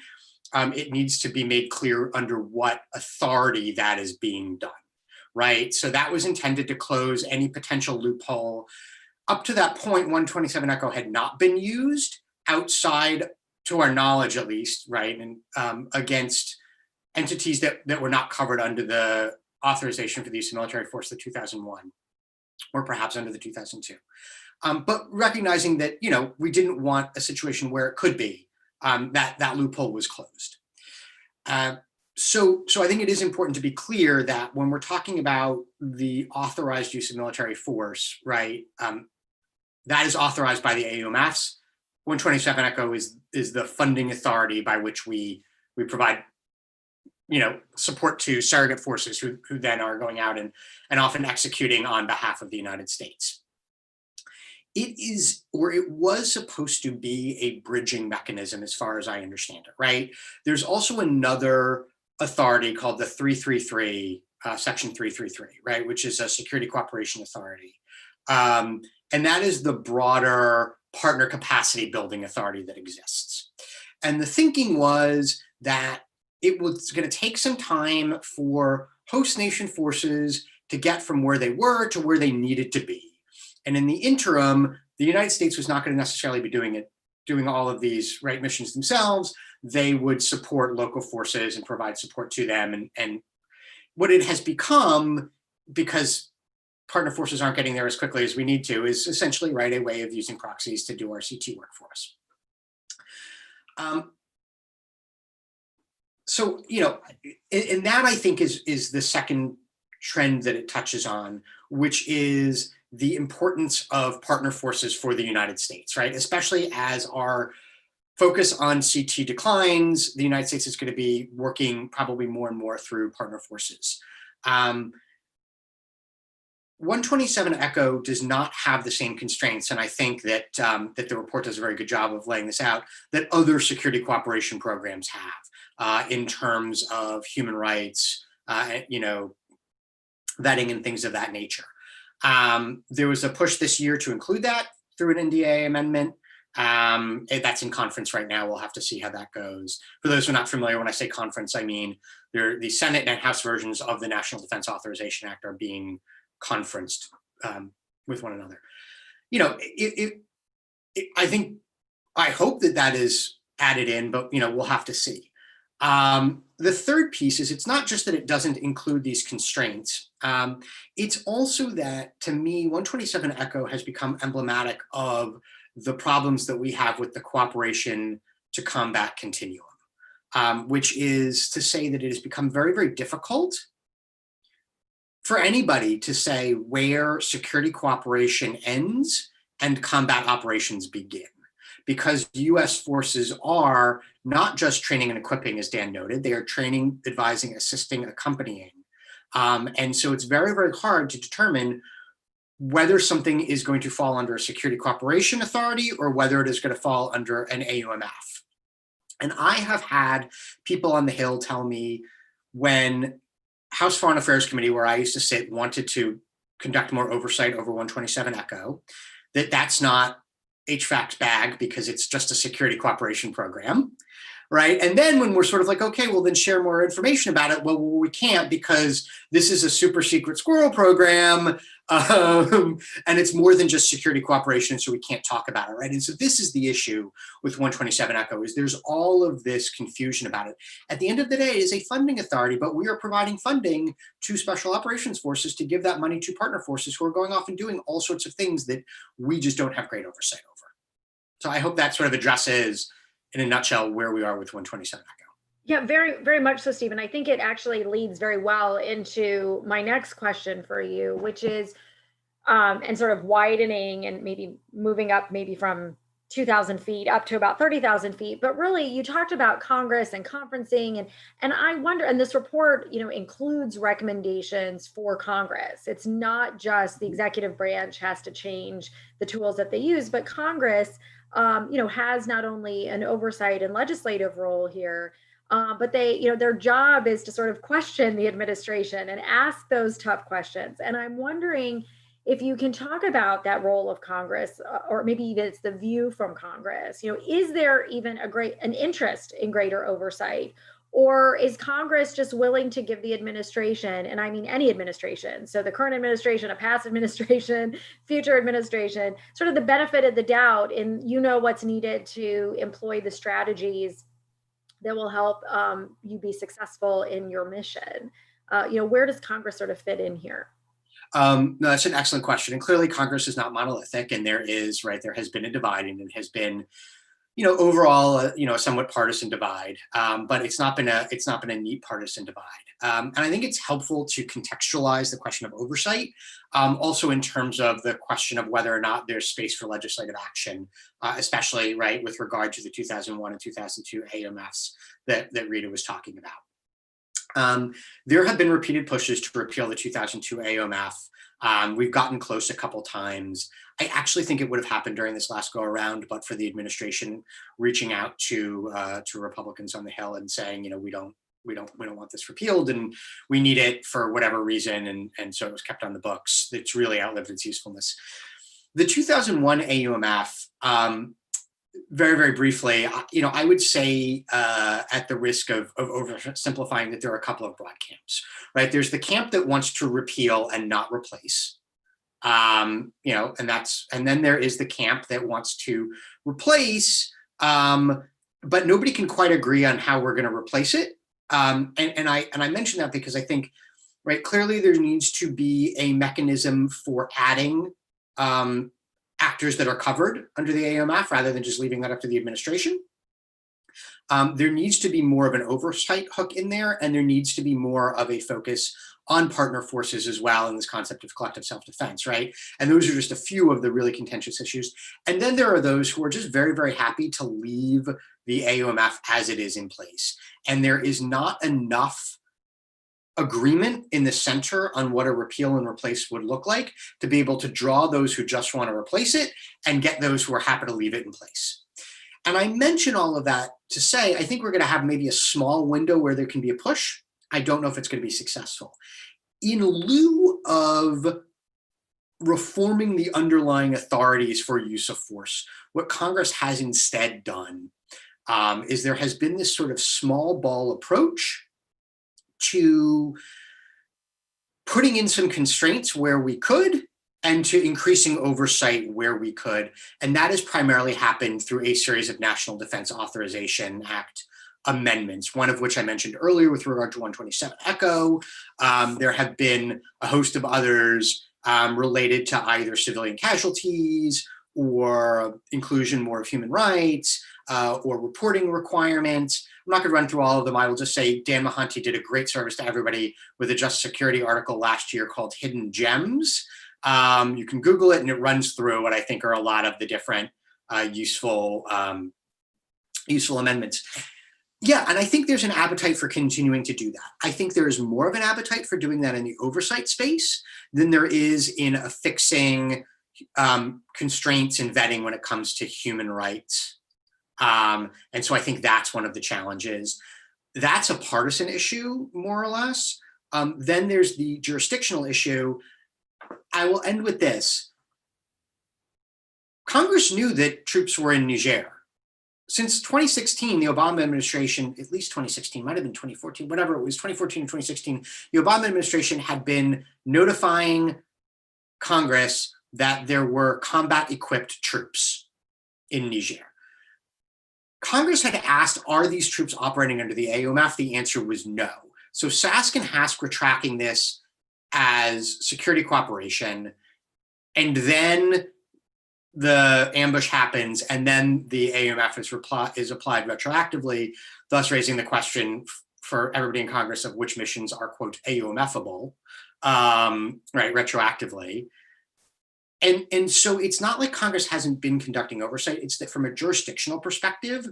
it needs to be made clear under what authority that is being done, right? So that was intended to close any potential loophole. Up to that point, 127 ECHO had not been used outside, to our knowledge at least, right, and against entities that were not covered under the authorization for the use of military force of 2001, or perhaps under the 2002. But recognizing that, we didn't want a situation where it could be that loophole was closed. So I think it is important to be clear that when we're talking about the authorized use of military force, right, that is authorized by the Aomfs. 127 ECHO is the funding authority by which we provide, support to surrogate forces who then are going out and often executing on behalf of the United States. It is, or it was supposed to be, a bridging mechanism as far as I understand it, right? There's also another authority called the 333, Section 333, right, which is a security cooperation authority. And that is the broader partner capacity building authority that exists. And the thinking was that it was going to take some time for host nation forces to get from where they were to where they needed to be. And in the interim, the United States was not going to necessarily be doing all of these missions themselves. They would support local forces and provide support to them. And what it has become, because partner forces aren't getting there as quickly as we need to, is essentially a way of using proxies to do our CT work for us. So, and that I think is the second trend that it touches on, which is the importance of partner forces for the United States, right? Especially as our focus on CT declines, the United States is going to be working probably more and more through partner forces. 127 ECHO does not have the same constraints, and I think that that the report does a very good job of laying this out, that other security cooperation programs have in terms of human rights, vetting and things of that nature. There was a push this year to include that through an NDA amendment. That's in conference right now. We'll have to see how that goes. For those who are not familiar, when I say conference, I mean the Senate and House versions of the National Defense Authorization Act are being conferenced with one another. I hope that is added in, but we'll have to see. The third piece is it's not just that it doesn't include these constraints. It's also that, to me, 127 ECHO has become emblematic of the problems that we have with the cooperation to combat continuum, which is to say that it has become very, very difficult for anybody to say where security cooperation ends and combat operations begin. Because US forces are not just training and equipping, as Dan noted, they are training, advising, assisting, accompanying. And so it's very, very hard to determine whether something is going to fall under a security cooperation authority or whether it is going to fall under an Aomf. And I have had people on the Hill tell me when House Foreign Affairs Committee, where I used to sit, wanted to conduct more oversight over 127 Echo, that's not HVAC's bag because it's just a security cooperation program, right? And then when we're sort of like, okay, well then share more information about it. Well, we can't because this is a super secret squirrel program, and it's more than just security cooperation, so we can't talk about it, right? And so this is the issue with 127 Echo, is there's all of this confusion about it. At the end of the day, it is a funding authority, but we are providing funding to special operations forces to give that money to partner forces who are going off and doing all sorts of things that we just don't have great oversight over. So I hope that sort of addresses, in a nutshell, where we are with 127 Echo. Yeah, very, very much so, Stephen. I think it actually leads very well into my next question for you, which is, and sort of widening and maybe moving up maybe from 2,000 feet up to about 30,000 feet. But really, you talked about Congress and conferencing, and I wonder, and this report, includes recommendations for Congress. It's not just the executive branch has to change the tools that they use, but Congress, has not only an oversight and legislative role here, but they, their job is to sort of question the administration and ask those tough questions. And I'm wondering if you can talk about that role of Congress, or maybe even it's the view from Congress. Is there even an interest in greater oversight, or is Congress just willing to give the administration, and I mean any administration, so the current administration, a past administration, future administration, sort of the benefit of the doubt in what's needed to employ the strategies that will help you be successful in your mission? Where does Congress sort of fit in here? No, that's an excellent question. And clearly Congress is not monolithic, and there has been a divide, and it has been, overall, a somewhat partisan divide, but it's not been a neat partisan divide. And I think it's helpful to contextualize the question of oversight, also in terms of the question of whether or not there's space for legislative action, especially with regard to the 2001 and 2002 Aomfs that Rita was talking about. There have been repeated pushes to repeal the 2002 Aomf. We've gotten close a couple times. I actually think it would have happened during this last go around, but for the administration reaching out to Republicans on the Hill and saying, we don't want this repealed and we need it for whatever reason, and so it was kept on the books. It's really outlived its usefulness. The 2001 Aomf, very, very briefly, I would say, at the risk of oversimplifying, that there are a couple of broad camps, right? There's the camp that wants to repeal and not replace, and then there is the camp that wants to replace, but nobody can quite agree on how we're going to replace it. And I mention that because I think, clearly there needs to be a mechanism for adding actors that are covered under the Aomf rather than just leaving that up to the administration. There needs to be more of an oversight hook in there, and there needs to be more of a focus on partner forces as well in this concept of collective self-defense, right? And those are just a few of the really contentious issues. And then there are those who are just very, very happy to leave the Aomf as it is in place. And there is not enough agreement in the center on what a repeal and replace would look like to be able to draw those who just want to replace it and get those who are happy to leave it in place. And I mention all of that to say, I think we're going to have maybe a small window where there can be a push. I don't know if it's going to be successful. In lieu of reforming the underlying authorities for use of force, what Congress has instead done is there has been this sort of small ball approach to putting in some constraints where we could and to increasing oversight where we could. And that has primarily happened through a series of National Defense Authorization Act amendments, one of which I mentioned earlier with regard to 127 Echo. There have been a host of others related to either civilian casualties or inclusion more of human rights or reporting requirements. I'm not going to run through all of them. I will just say Dan Mahanti did a great service to everybody with a Just Security article last year called Hidden Gems. You can Google it and it runs through what I think are a lot of the different useful amendments. Yeah, and I think there's an appetite for continuing to do that. I think there is more of an appetite for doing that in the oversight space than there is in affixing constraints and vetting when it comes to human rights. And so I think that's one of the challenges. That's a partisan issue, more or less. Then there's the jurisdictional issue. I will end with this. Congress knew that troops were in Niger. Since 2016, the Obama administration, at least 2016, might have been 2014, whatever it was, 2014 and 2016, the Obama administration had been notifying Congress that there were combat-equipped troops in Niger. Congress had asked, are these troops operating under the Aomf? The answer was no. So Sask and Hask were tracking this as security cooperation, and then the ambush happens, and then the Aomf is applied retroactively, thus raising the question for everybody in Congress of which missions are, quote, Aomfable, right, retroactively. And so it's not like Congress hasn't been conducting oversight. It's that from a jurisdictional perspective,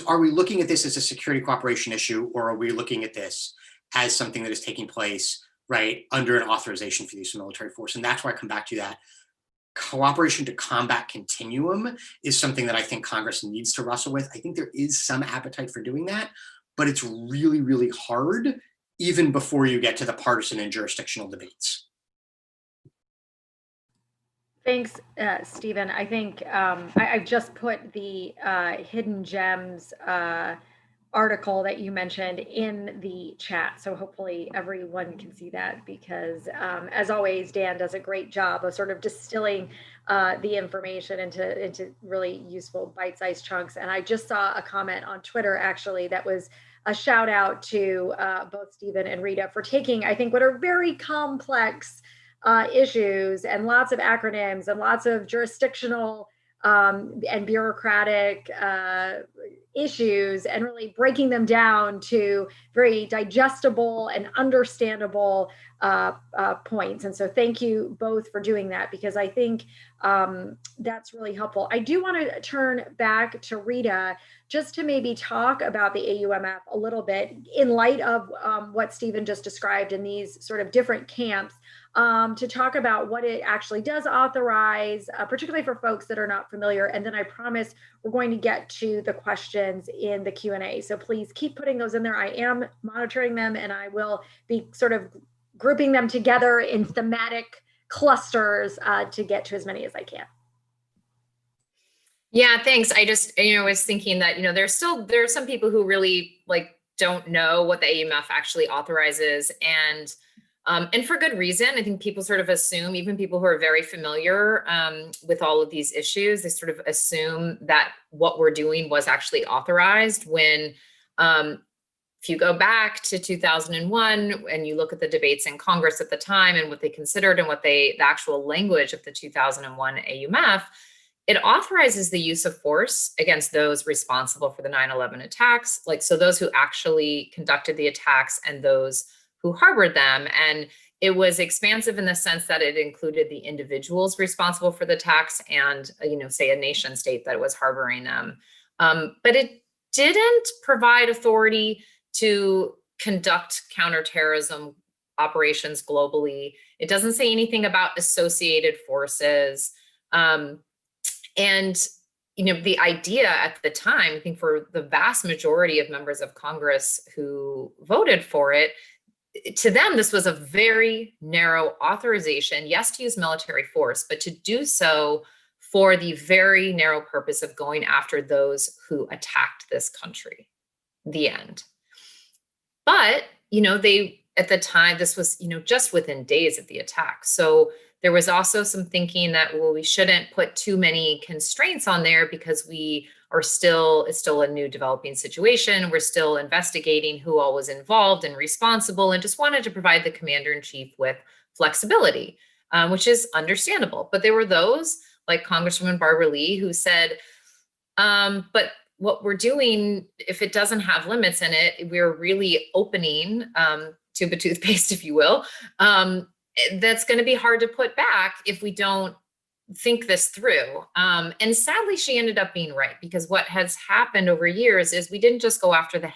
are we looking at this as a security cooperation issue, or are we looking at this as something that is taking place, right, under an authorization for the use of military force? And that's why I come back to that. Cooperation to combat continuum is something that I think Congress needs to wrestle with. I think there is some appetite for doing that, but it's really, really hard even before you get to the partisan and jurisdictional debates. Thanks, Stephen. I think I just put the Hidden Gems article that you mentioned in the chat. So hopefully everyone can see that, because as always, Dan does a great job of sort of distilling the information into really useful bite-sized chunks. And I just saw a comment on Twitter, actually, that was a shout out to both Stephen and Rita for taking, I think, what are very complex issues and lots of acronyms and lots of jurisdictional and bureaucratic issues, and really breaking them down to very digestible and understandable points. And so thank you both for doing that, because I think that's really helpful. I do want to turn back to Rita just to maybe talk about the AUMF a little bit in light of what Stephen just described in these sort of different camps, to talk about what it actually does authorize, particularly for folks that are not familiar. And then I promise we're going to get to the questions in the Q&A. So please keep putting those in there. I am monitoring them, and I will be sort of grouping them together in thematic clusters to get to as many as I can. Yeah, thanks. I just, was thinking that, there are some people who really don't know what the AUMF actually authorizes, and for good reason. I think people sort of assume, even people who are very familiar with all of these issues, they sort of assume that what we're doing was actually authorized, when if you go back to 2001 and you look at the debates in Congress at the time and what they considered and what the actual language of the 2001 AUMF, it authorizes the use of force against those responsible for the 9/11 attacks, so those who actually conducted the attacks and those who harbored them. And it was expansive in the sense that it included the individuals responsible for the attacks and, say a nation state that was harboring them. But it didn't provide authority to conduct counterterrorism operations globally. It doesn't say anything about associated forces. And the idea at the time, I think for the vast majority of members of Congress who voted for it, to them, this was a very narrow authorization, yes, to use military force, but to do so for the very narrow purpose of going after those who attacked this country. The end. But, at the time, this was, just within days of the attack. So there was also some thinking that, well, we shouldn't put too many constraints on there because it's still a new developing situation. We're still investigating who all was involved and responsible, and just wanted to provide the commander-in-chief with flexibility, which is understandable. But there were those, like Congresswoman Barbara Lee, who said, but what we're doing, if it doesn't have limits in it, we're really opening tube of toothpaste, if you will. That's going to be hard to put back if we don't think this through. And sadly, she ended up being right, because what has happened over years is we didn't just go after the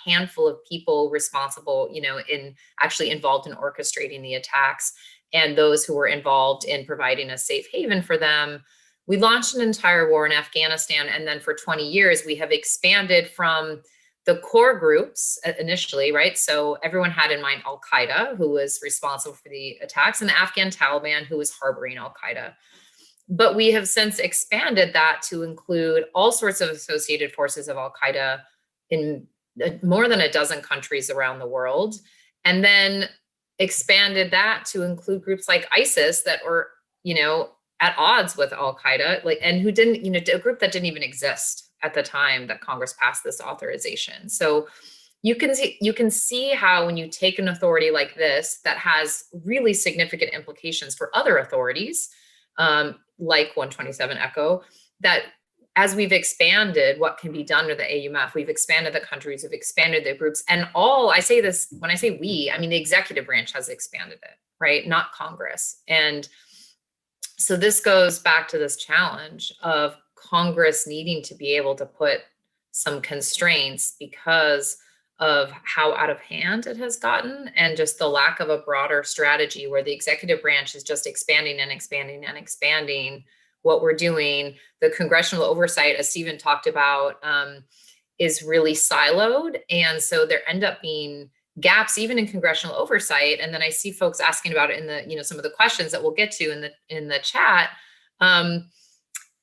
handful of people responsible, in actually involved in orchestrating the attacks and those who were involved in providing a safe haven for them. We launched an entire war in Afghanistan, and then for 20 years we have expanded from the core groups initially, right? So everyone had in mind Al Qaeda, who was responsible for the attacks, and the Afghan Taliban, who was harboring Al Qaeda. But we have since expanded that to include all sorts of associated forces of Al Qaeda in more than a dozen countries around the world, and then expanded that to include groups like ISIS that were, at odds with Al Qaeda, and who didn't, a group that didn't even exist at the time that Congress passed this authorization. So you can see how when you take an authority like this that has really significant implications for other authorities, like 127 Echo, that as we've expanded what can be done with the Aumf, we've expanded the countries, we've expanded the groups, and I say this, when I say we, I mean the executive branch has expanded it, right? Not Congress. And so this goes back to this challenge of Congress needing to be able to put some constraints because of how out of hand it has gotten, and just the lack of a broader strategy where the executive branch is just expanding and expanding and expanding what we're doing. The congressional oversight, as Stephen talked about, is really siloed. And so there end up being gaps even in congressional oversight. And then I see folks asking about it in the, some of the questions that we'll get to in the chat.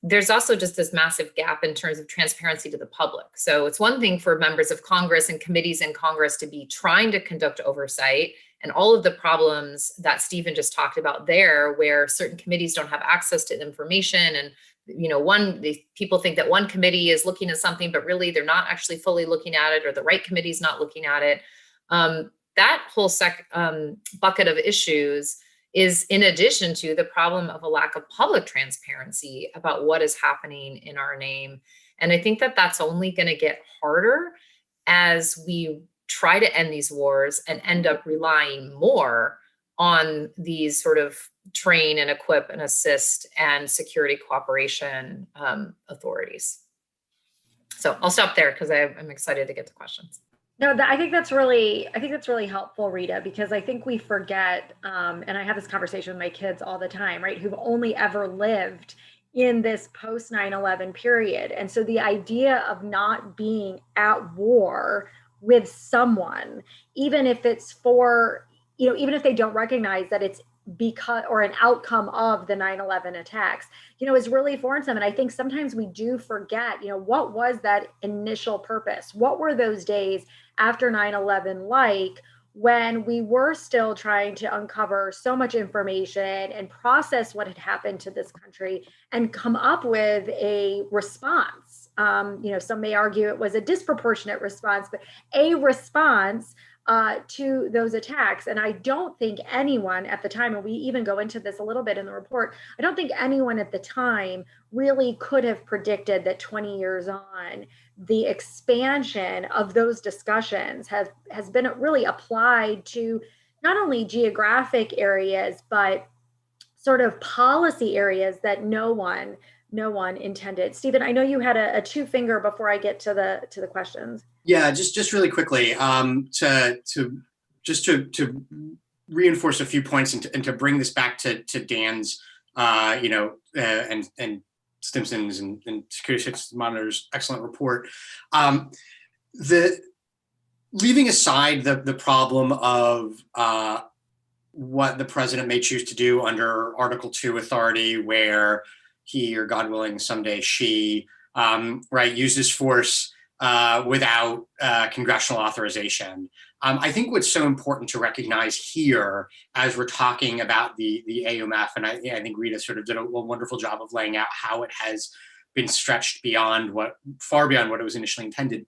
There's also just this massive gap in terms of transparency to the public. So it's one thing for members of Congress and committees in Congress to be trying to conduct oversight, and all of the problems that Stephen just talked about there, where certain committees don't have access to information. And, people think that one committee is looking at something, but really they're not actually fully looking at it, or the right committee is not looking at it. That whole bucket of issues is in addition to the problem of a lack of public transparency about what is happening in our name. And I think that that's only going to get harder as we try to end these wars and end up relying more on these sort of train and equip and assist and security cooperation authorities. So I'll stop there because I'm excited to get to questions. No, I think that's really helpful, Rita, because I think we forget, and I have this conversation with my kids all the time, right, who've only ever lived in this post 9/11 period. And so the idea of not being at war with someone, even if it's for, even if they don't recognize that it's because or an outcome of the 9/11 attacks, is really foreign to them. And I think sometimes we do forget, what was that initial purpose? What were those days after 9/11 like, when we were still trying to uncover so much information and process what had happened to this country and come up with a response? Some may argue it was a disproportionate response, but a response to those attacks. And I don't think anyone at the time, and we even go into this a little bit in the report, I don't think anyone at the time really could have predicted that 20 years on, the expansion of those discussions has been really applied to not only geographic areas, but sort of policy areas that no one intended. Stephen, I know you had a two finger before I get to the questions. Yeah, just really quickly, to reinforce a few points and to bring this back to Dan's, and Stimson's and Security Systems Monitor's excellent report. Leaving aside the problem of what the president may choose to do under Article 2 authority, where he, or God willing, someday she, uses force without congressional authorization. I think what's so important to recognize here, as we're talking about the Aomf, and I think Rita sort of did a wonderful job of laying out how it has been stretched far beyond what it was initially intended,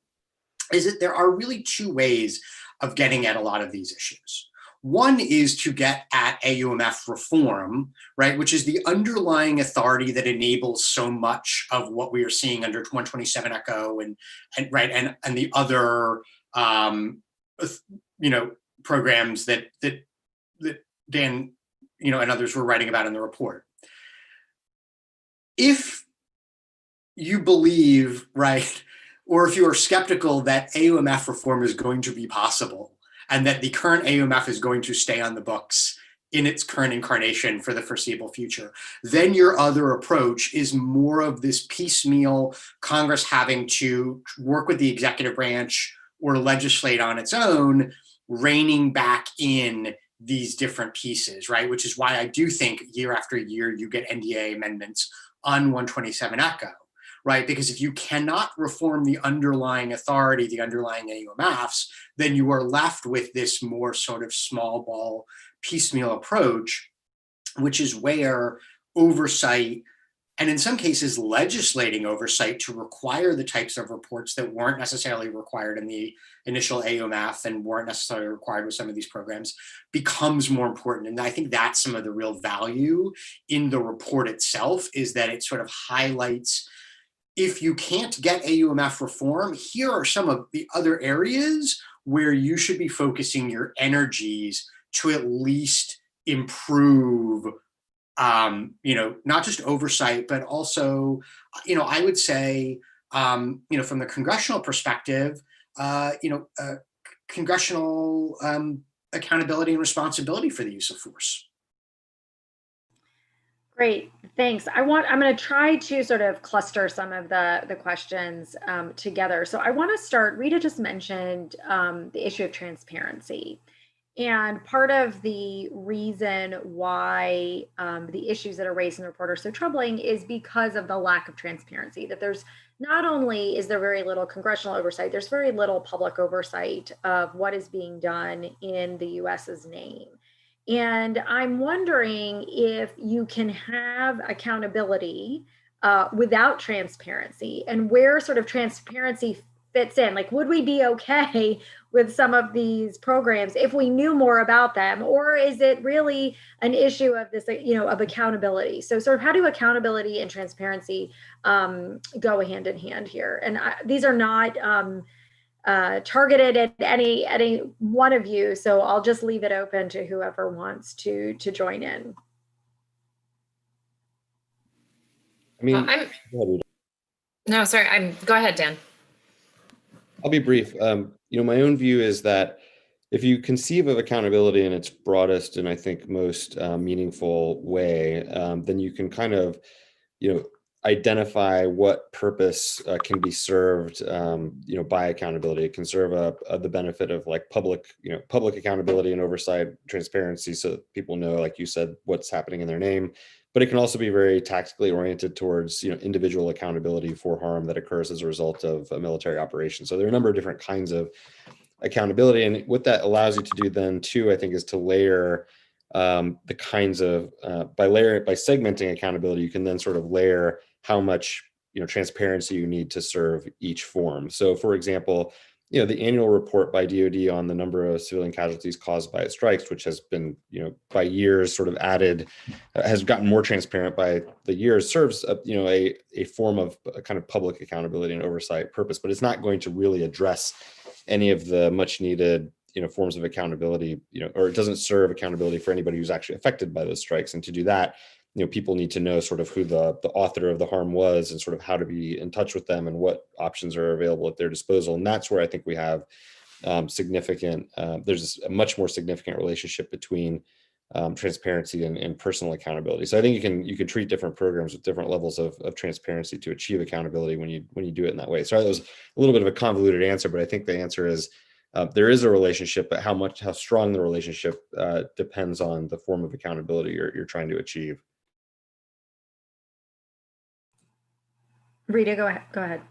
is that there are really two ways of getting at a lot of these issues. One is to get at Aumf reform, right, which is the underlying authority that enables so much of what we are seeing under 127 Echo and the other programs that Dan and others were writing about in the report. if you believe, right, or if you are skeptical that Aomf reform is going to be possible and that the current Aomf is going to stay on the books in its current incarnation for the foreseeable future, then your other approach is more of this piecemeal Congress having to work with the executive branch or legislate on its own, reining back in these different pieces, right? Which is why I do think year after year you get NDA amendments on 127 ECHO, right? Because if you cannot reform the underlying authority, the underlying AOMFs, then you are left with this more sort of small ball piecemeal approach, which is where oversight, and in some cases legislating oversight to require the types of reports that weren't necessarily required in the initial AOMF and weren't necessarily required with some of these programs, becomes more important. And I think that's some of the real value in the report itself, is that it sort of highlights, if you can't get AUMF reform, here are some of the other areas where you should be focusing your energies to at least improve, not just oversight, but also, I would say, from the congressional perspective, congressional accountability and responsibility for the use of force. Great, thanks. I'm going to try to sort of cluster some of the questions together. So I want to start, Rita just mentioned the issue of transparency. And part of the reason why the issues that are raised in the report are so troubling is because of the lack of transparency, that there's not only is there very little congressional oversight, there's very little public oversight of what is being done in the US's name. And I'm wondering if you can have accountability without transparency, and where sort of transparency fits in. Like, would we be okay with some of these programs if we knew more about them? Or is it really an issue of this, of accountability? So sort of how do accountability and transparency go hand in hand here? And these are not targeted at any one of you, so I'll just leave it open to whoever wants to join in. I mean, no, sorry. Go ahead, Dan. I'll be brief. My own view is that if you conceive of accountability in its broadest and I think most meaningful way, then you can kind of, identify what purpose can be served, by accountability. It can serve the benefit of like public accountability and oversight, transparency, so that people know, like you said, what's happening in their name. But it can also be very tactically oriented towards, individual accountability for harm that occurs as a result of a military operation. So there are a number of different kinds of accountability, and what that allows you to do then too, I think, is to layer the kinds of by segmenting accountability, you can then sort of layer how much transparency you need to serve each form. So, for example, the annual report by DoD on the number of civilian casualties caused by strikes, which has been, by years sort of added, has gotten more transparent by the years, serves a form of a kind of public accountability and oversight purpose, but it's not going to really address any of the much needed forms of accountability, or it doesn't serve accountability for anybody who's actually affected by those strikes. And to do that, people need to know sort of who the author of the harm was and sort of how to be in touch with them and what options are available at their disposal. And that's where I think we have there's a much more significant relationship between transparency and personal accountability. So I think you can treat different programs with different levels of transparency to achieve accountability when you do it in that way. So that was a little bit of a convoluted answer, but I think the answer is there is a relationship, but how strong the relationship depends on the form of accountability you're trying to achieve. Rita, go ahead.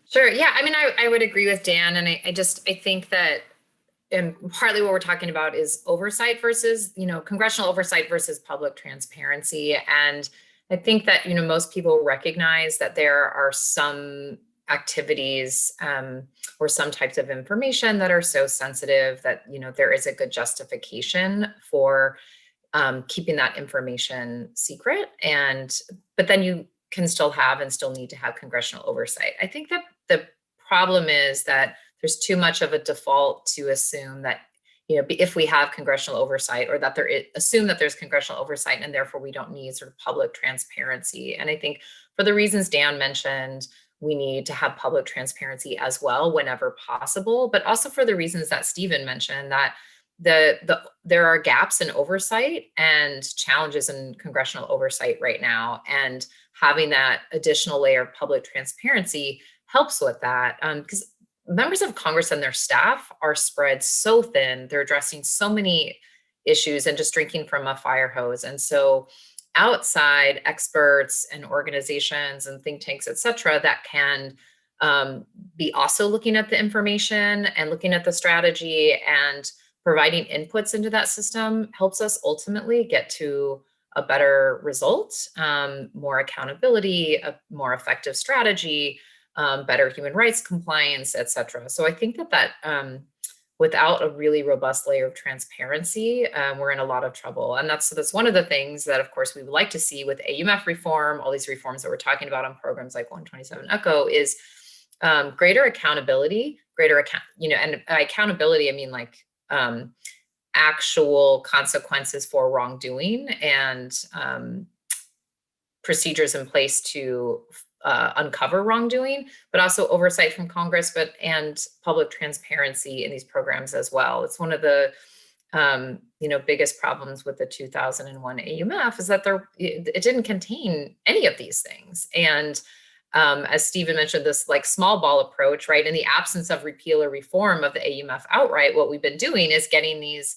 Sure. Yeah. I mean, I would agree with Dan, and I think that partly what we're talking about is oversight versus, congressional oversight versus public transparency. And I think that, most people recognize that there are some activities or some types of information that are so sensitive that, there is a good justification for keeping that information secret. But then you can still need to have congressional oversight. I think that the problem is that there's too much of a default to assume that if we have congressional oversight, or that assume that there's congressional oversight, and therefore we don't need sort of public transparency. And I think for the reasons Dan mentioned, we need to have public transparency as well whenever possible, but also for the reasons that Stephen mentioned, that there are gaps in oversight and challenges in congressional oversight right now, and having that additional layer of public transparency helps with that, because members of Congress and their staff are spread so thin. They're addressing so many issues and just drinking from a fire hose. And so outside experts and organizations and think tanks, et cetera, that can be also looking at the information and looking at the strategy and providing inputs into that system helps us ultimately get to a better result, more accountability, a more effective strategy, better human rights compliance, et cetera. So I think that without a really robust layer of transparency, we're in a lot of trouble. And that's one of the things that, of course, we would like to see with Aumf reform, all these reforms that we're talking about on programs like 127 ECHO, is greater accountability, and accountability, I mean like actual consequences for wrongdoing, and procedures in place to uncover wrongdoing, but also oversight from Congress, and public transparency in these programs as well. It's one of the biggest problems with the 2001 Aumf is that it didn't contain any of these things. And as Stephen mentioned, this like small ball approach, right? In the absence of repeal or reform of the Aumf outright, what we've been doing is getting these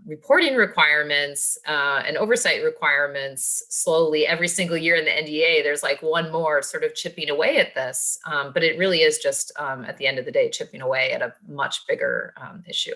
reporting requirements and oversight requirements slowly every single year in the NDA. There's like one more sort of chipping away at this, but it really is just at the end of the day, chipping away at a much bigger issue.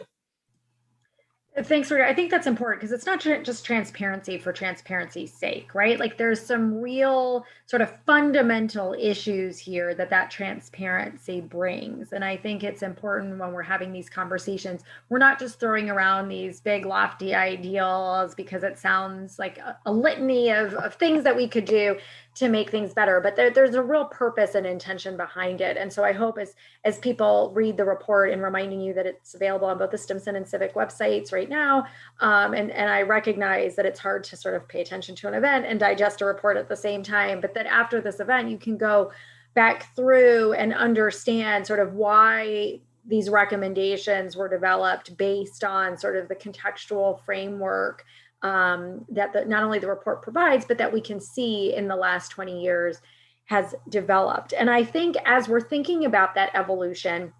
Thanks, Rita. I think that's important because it's not just transparency for transparency's sake, right? Like there's some real sort of fundamental issues here that transparency brings. And I think it's important when we're having these conversations, we're not just throwing around these big lofty ideals because it sounds like a litany of things that we could do to make things better, but there's a real purpose and intention behind it. And so I hope as people read the report, and reminding you that it's available on both the Stimson and Civic websites right now, and I recognize that it's hard to sort of pay attention to an event and digest a report at the same time, but that after this event, you can go back through and understand sort of why these recommendations were developed based on sort of the contextual framework that not only the report provides, but that we can see in the last 20 years has developed. And I think as we're thinking about that evolution,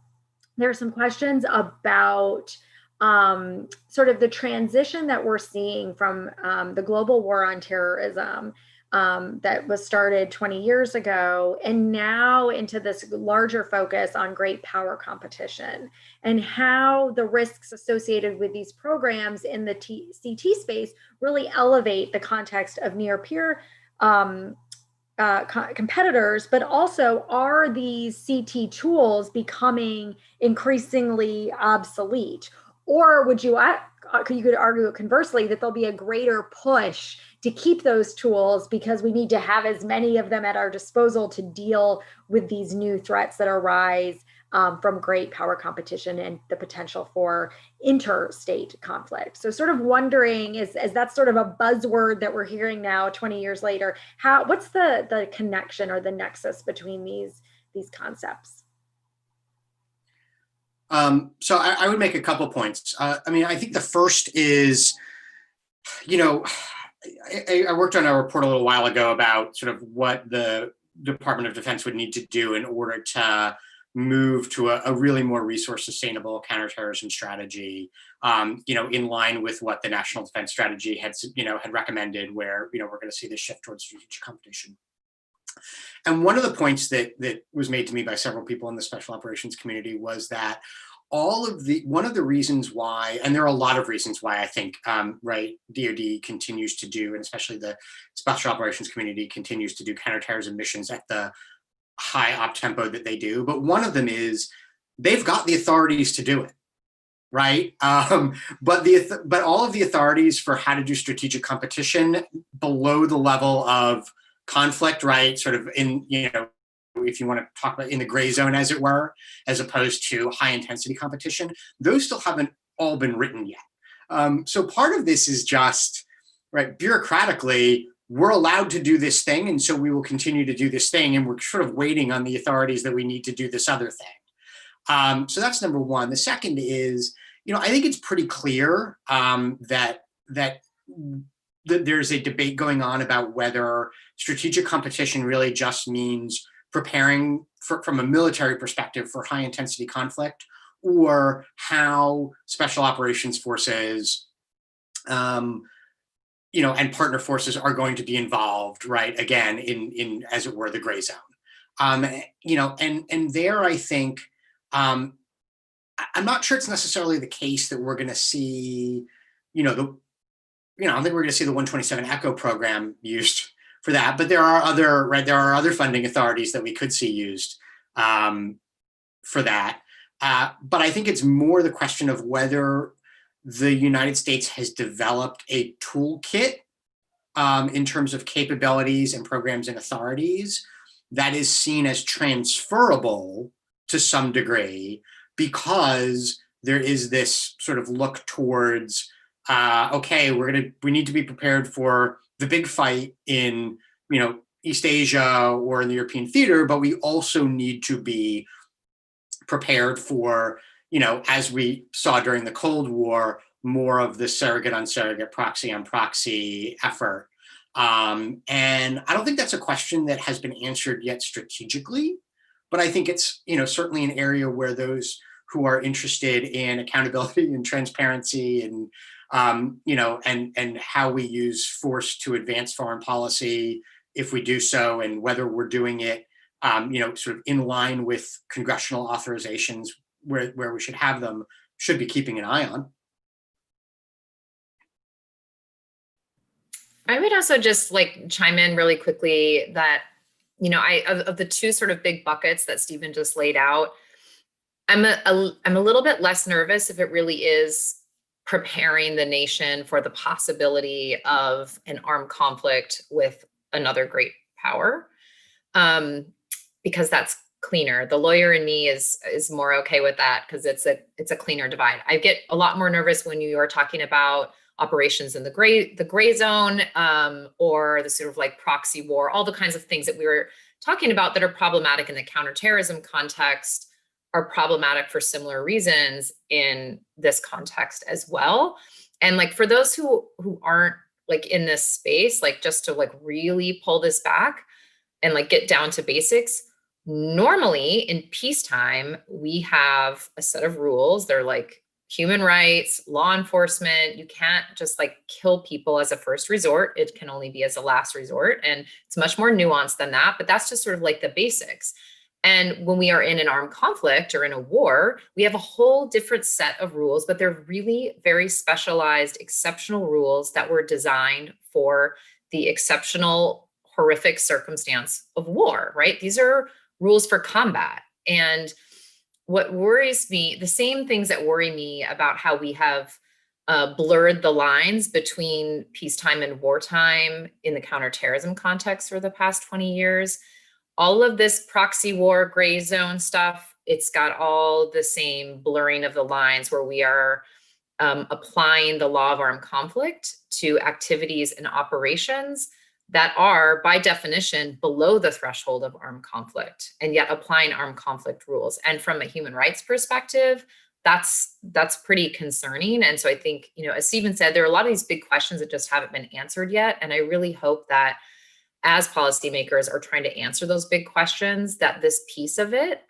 there are some questions about sort of the transition that we're seeing from the global war on terrorism that was started 20 years ago, and now into this larger focus on great power competition, and how the risks associated with these programs in the CT space really elevate the context of near peer competitors, but also are these CT tools becoming increasingly obsolete? Or would you could argue conversely that there'll be a greater push to keep those tools because we need to have as many of them at our disposal to deal with these new threats that arise from great power competition and the potential for interstate conflict. So sort of wondering, as that's sort of a buzzword that we're hearing now 20 years later, what's the connection or the nexus between these concepts? So I would make a couple points. I mean, I think the first is, I worked on a report a little while ago about sort of what the Department of Defense would need to do in order to move to a really more resource sustainable counterterrorism strategy, in line with what the National Defense Strategy had recommended, where, we're going to see this shift towards strategic competition. And one of the points that was made to me by several people in the special operations community was that one of the reasons why, and there are a lot of reasons why I think, DoD continues to do, and especially the special operations community continues to do counterterrorism missions at the high op tempo that they do. But one of them is they've got the authorities to do it, right? But all of the authorities for how to do strategic competition below the level of conflict, right? Sort of in, if you want to talk about in the gray zone, as it were, as opposed to high intensity competition, those still haven't all been written yet. So part of this is just, right, bureaucratically, we're allowed to do this thing, and so we will continue to do this thing, and we're sort of waiting on the authorities that we need to do this other thing. So that's number one. The second is, I think it's pretty clear that there's a debate going on about whether strategic competition really just means preparing from a military perspective for high intensity conflict, or how special operations forces, and partner forces are going to be involved, right? Again, in as it were, the gray zone. And there, I think, I'm not sure it's necessarily the case that we're going to see, I don't think we're going to see the 127 Echo program used for that, but there are other funding authorities that we could see used for that. But I think it's more the question of whether the United States has developed a toolkit in terms of capabilities and programs and authorities that is seen as transferable to some degree, because there is this sort of look towards, okay, we need to be prepared for the big fight in, East Asia or in the European theater, but we also need to be prepared for, as we saw during the Cold War, more of the surrogate on surrogate, proxy on proxy effort. And I don't think that's a question that has been answered yet strategically, but I think it's, certainly an area where those who are interested in accountability and transparency and, and how we use force to advance foreign policy, if we do so, and whether we're doing it, sort of in line with congressional authorizations where we should have them, should be keeping an eye on. I would also just chime in really quickly that, of the two sort of big buckets that Stephen just laid out, I'm a little bit less nervous if it really is preparing the nation for the possibility of an armed conflict with another great power, because that's cleaner. The lawyer in me is more okay with that because it's a cleaner divide. I get a lot more nervous when you are talking about operations in the gray zone, or the sort of proxy war, all the kinds of things that we were talking about that are problematic in the counterterrorism context are problematic for similar reasons in this context as well. And for those who aren't in this space, just to really pull this back and get down to basics, normally in peacetime, we have a set of rules. They're human rights, law enforcement. You can't just kill people as a first resort. It can only be as a last resort. And it's much more nuanced than that, but that's just sort of the basics. And when we are in an armed conflict or in a war, we have a whole different set of rules, but they're really very specialized, exceptional rules that were designed for the exceptional, horrific circumstance of war, right? These are rules for combat. And what worries me, the same things that worry me about how we have blurred the lines between peacetime and wartime in the counterterrorism context for the past 20 years, all of this proxy war, gray zone stuff, it's got all the same blurring of the lines where we are applying the law of armed conflict to activities and operations that are, by definition, below the threshold of armed conflict, and yet applying armed conflict rules. And from a human rights perspective, that's pretty concerning. And so I think, as Stephen said, there are a lot of these big questions that just haven't been answered yet. And I really hope that as policymakers are trying to answer those big questions, that this piece of it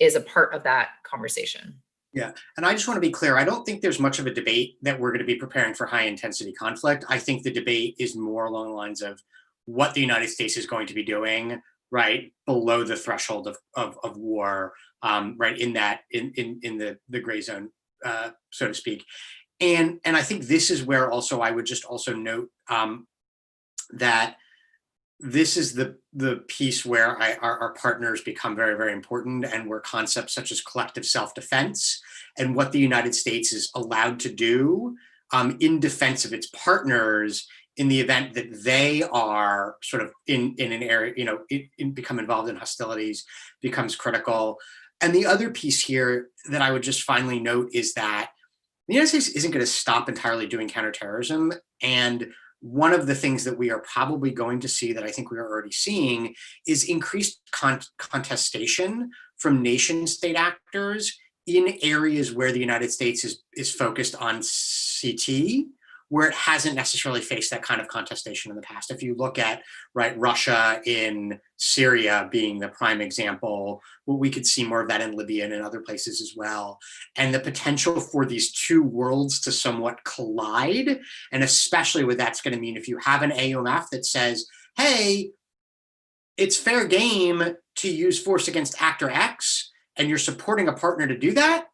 is a part of that conversation. Yeah, and I just want to be clear, I don't think there's much of a debate that we're going to be preparing for high intensity conflict. I think the debate is more along the lines of what the United States is going to be doing, right, below the threshold of war, right, in the gray zone, so to speak. And I think this is where also I would just also note that this is the piece where our partners become very, very important, and where concepts such as collective self-defense and what the United States is allowed to do in defense of its partners in the event that they are sort of in an area, become involved in hostilities, becomes critical. And the other piece here that I would just finally note is that the United States isn't going to stop entirely doing counterterrorism. And one of the things that we are probably going to see, that I think we are already seeing, is increased contestation from nation state actors in areas where the United States is focused on CT, where it hasn't necessarily faced that kind of contestation in the past. If you look at, right, Russia in Syria being the prime example, well, we could see more of that in Libya and in other places as well. And the potential for these two worlds to somewhat collide, and especially what that's going to mean if you have an Aomf that says, hey, it's fair game to use force against actor X, and you're supporting a partner to do that,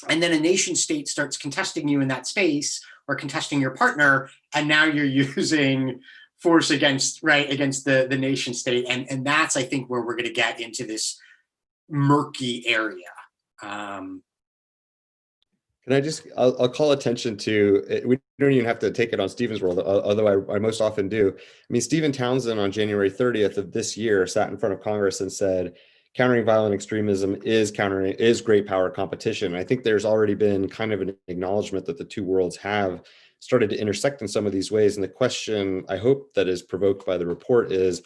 and then a nation state starts contesting you in that space or contesting your partner, and now you're using force against the nation state, and that's, I think, where we're going to get into this murky area. Can I just, I'll call attention to, we don't even have to take it on Stephen's world, although I most often do. I mean, Stephen Townsend on January 30th of this year sat in front of Congress and said, countering violent extremism is great power competition. And I think there's already been kind of an acknowledgement that the two worlds have started to intersect in some of these ways. And the question I hope that is provoked by the report is,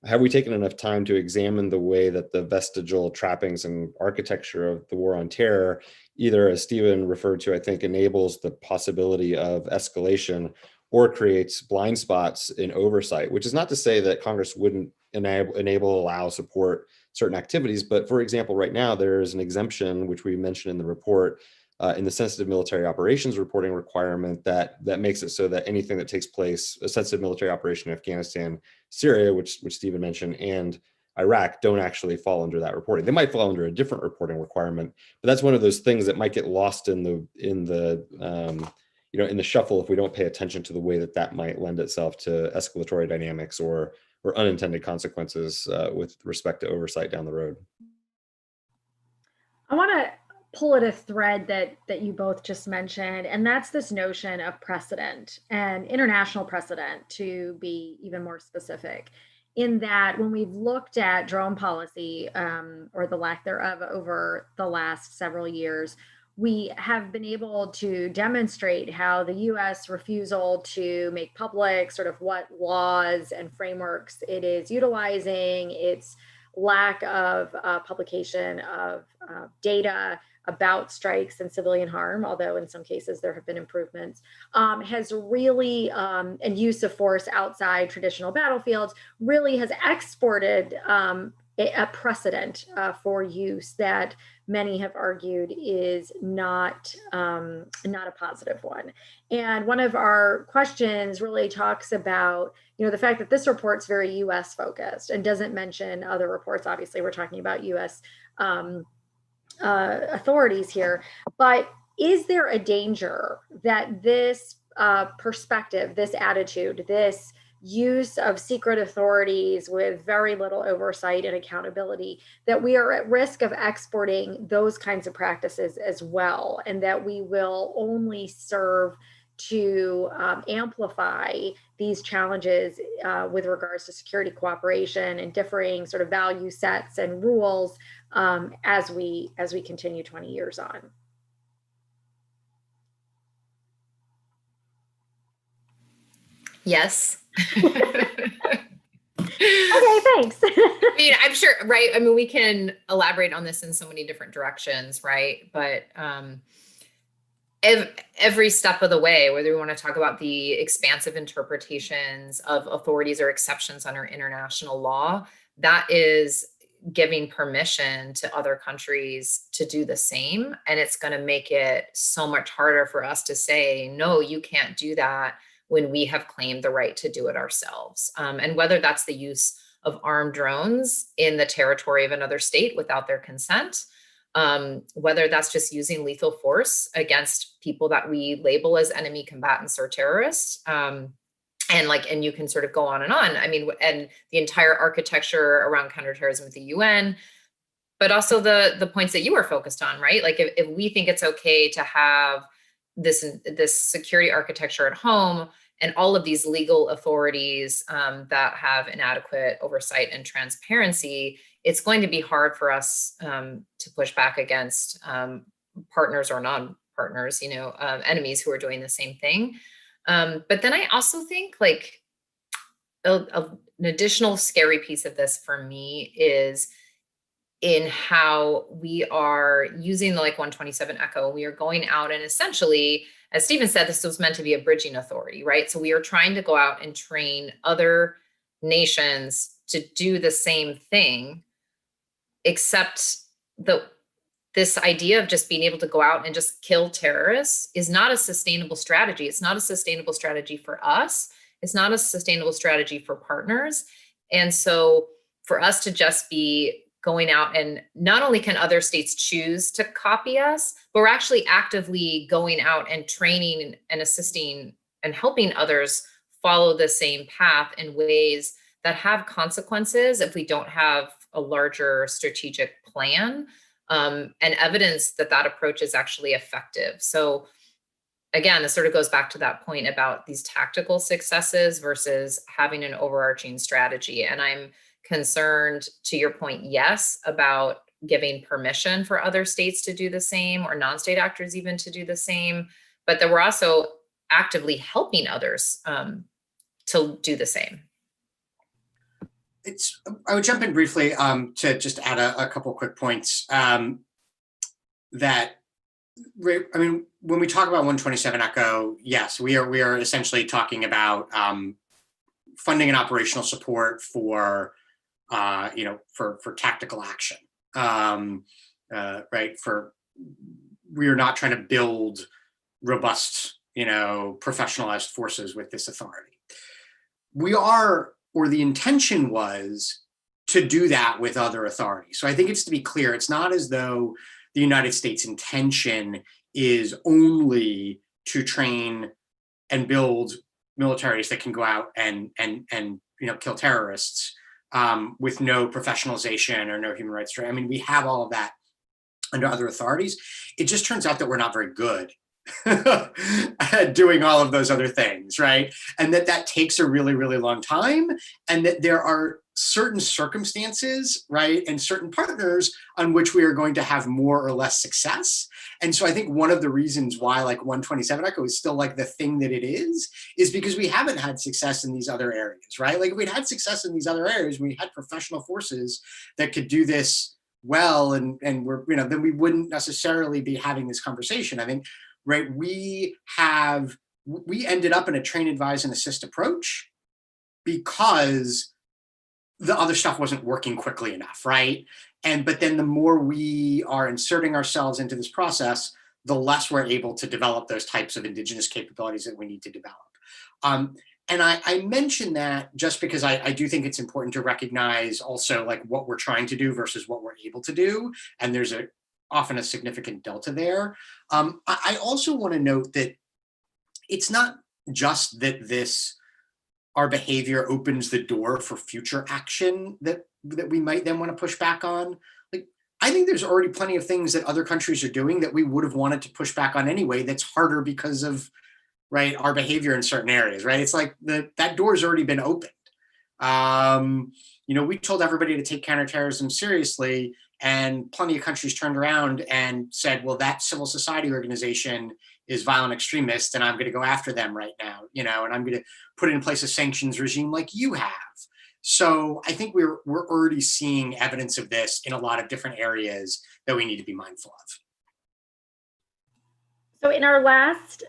have we taken enough time to examine the way that the vestigial trappings and architecture of the war on terror, either, as Stephen referred to, I think, enables the possibility of escalation or creates blind spots in oversight, which is not to say that Congress wouldn't allow, support certain activities. But for example, right now, there is an exemption, which we mentioned in the report, in the sensitive military operations reporting requirement that makes it so that anything that takes place, a sensitive military operation in Afghanistan, Syria, which Stephen mentioned, and Iraq don't actually fall under that reporting. They might fall under a different reporting requirement, but that's one of those things that might get lost in the shuffle if we don't pay attention to the way that might lend itself to escalatory dynamics or unintended consequences with respect to oversight down the road. I want to pull at a thread that you both just mentioned, and that's this notion of precedent and international precedent, to be even more specific, in that when we've looked at drone policy or the lack thereof over the last several years, we have been able to demonstrate how the US refusal to make public sort of what laws and frameworks it is utilizing, its lack of publication of data about strikes and civilian harm, although in some cases there have been improvements, has really, and use of force outside traditional battlefields, really has exported a precedent for use that many have argued is not a positive one. And one of our questions really talks about, the fact that this report's very US focused and doesn't mention other reports. Obviously, we're talking about US authorities here, but is there a danger that this perspective, this attitude, this use of secret authorities with very little oversight and accountability, that we are at risk of exporting those kinds of practices as well, and that we will only serve to amplify these challenges with regards to security cooperation and differing sort of value sets and rules as we continue 20 years on? Yes. Okay, thanks. I mean, I'm sure, right? I mean, we can elaborate on this in so many different directions, right? But every step of the way, whether we want to talk about the expansive interpretations of authorities or exceptions under international law, that is giving permission to other countries to do the same. And it's going to make it so much harder for us to say, no, you can't do that, when we have claimed the right to do it ourselves. And whether that's the use of armed drones in the territory of another state without their consent, whether that's just using lethal force against people that we label as enemy combatants or terrorists, and you can sort of go on and on. I mean, and the entire architecture around counterterrorism with the UN, but also the points that you were focused on, right? Like if we think it's okay to have this security architecture at home and all of these legal authorities that have inadequate oversight and transparency, it's going to be hard for us to push back against partners or non-partners partners, enemies who are doing the same thing. But then I also think like an additional scary piece of this for me is in how we are using the like 127 Echo. We are going out and essentially, as Stephen said, this was meant to be a bridging authority, right? So we are trying to go out and train other nations to do the same thing, except this idea of just being able to go out and just kill terrorists is not a sustainable strategy. It's not a sustainable strategy for us. It's not a sustainable strategy for partners. And so for us to just be going out, and not only can other states choose to copy us, but we're actually actively going out and training and assisting and helping others follow the same path in ways that have consequences if we don't have a larger strategic plan, and evidence that that approach is actually effective. So again, this sort of goes back to that point about these tactical successes versus having an overarching strategy. And I'm concerned, to your point, yes, about giving permission for other states to do the same, or non-state actors even to do the same, but that we're also actively helping others to do the same. I would jump in briefly to just add a couple quick points. That, I mean, when we talk about 127 Echo, yes, we are essentially talking about funding and operational support for for tactical action, right? We are not trying to build robust, professionalized forces with this authority. We are, or the intention was, to do that with other authorities. So I think it's to be clear, it's not as though the United States intention is only to train and build militaries that can go out and kill terrorists with no professionalization or no human rights training. I mean, we have all of that under other authorities. It just turns out that we're not very good at doing all of those other things, right? And that takes a really, really long time, and that there are certain circumstances, right, and certain partners on which we are going to have more or less success. And so I think one of the reasons why like 127 Echo is still like the thing that it is because we haven't had success in these other areas, right? Like if we'd had success in these other areas, we had professional forces that could do this well, and we're, then we wouldn't necessarily be having this conversation. I think, right, we ended up in a train, advise, and assist approach because the other stuff wasn't working quickly enough, right? But then the more we are inserting ourselves into this process, the less we're able to develop those types of indigenous capabilities that we need to develop. And I mention that just because I do think it's important to recognize also like what we're trying to do versus what we're able to do. And there's often a significant delta there. I also want to note that it's not just that our behavior opens the door for future action that we might then want to push back on. Like, I think there's already plenty of things that other countries are doing that we would have wanted to push back on anyway. That's harder because of, right, our behavior in certain areas, right? It's like that door's already been opened. We told everybody to take counterterrorism seriously, and plenty of countries turned around and said, well, that civil society organization is violent extremist, and I'm going to go after them right now, and I'm going to put in place a sanctions regime like you have. So I think we're already seeing evidence of this in a lot of different areas that we need to be mindful of. So in our last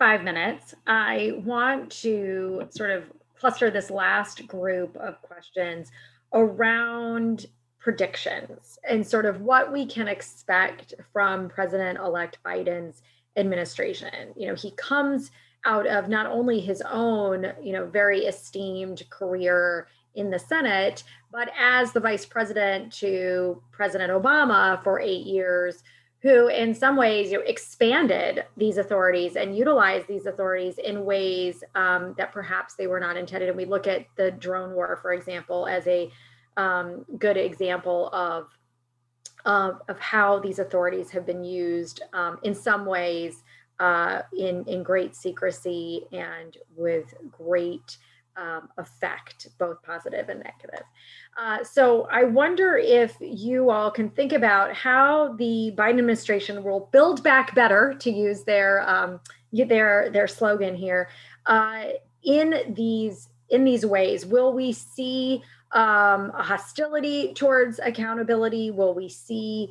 5 minutes, I want to sort of cluster this last group of questions around predictions and sort of what we can expect from President-elect Biden's administration. He comes out of not only his own, very esteemed career in the Senate, but as the vice president to President Obama for 8 years, who in some ways expanded these authorities and utilized these authorities in ways that perhaps they were not intended. And we look at the drone war, for example, as a good example of how these authorities have been used in some ways in great secrecy and with great effect, both positive and negative. So I wonder if you all can think about how the Biden administration will build back better, to use their slogan here, in these ways. Will we see a hostility towards accountability? Will we see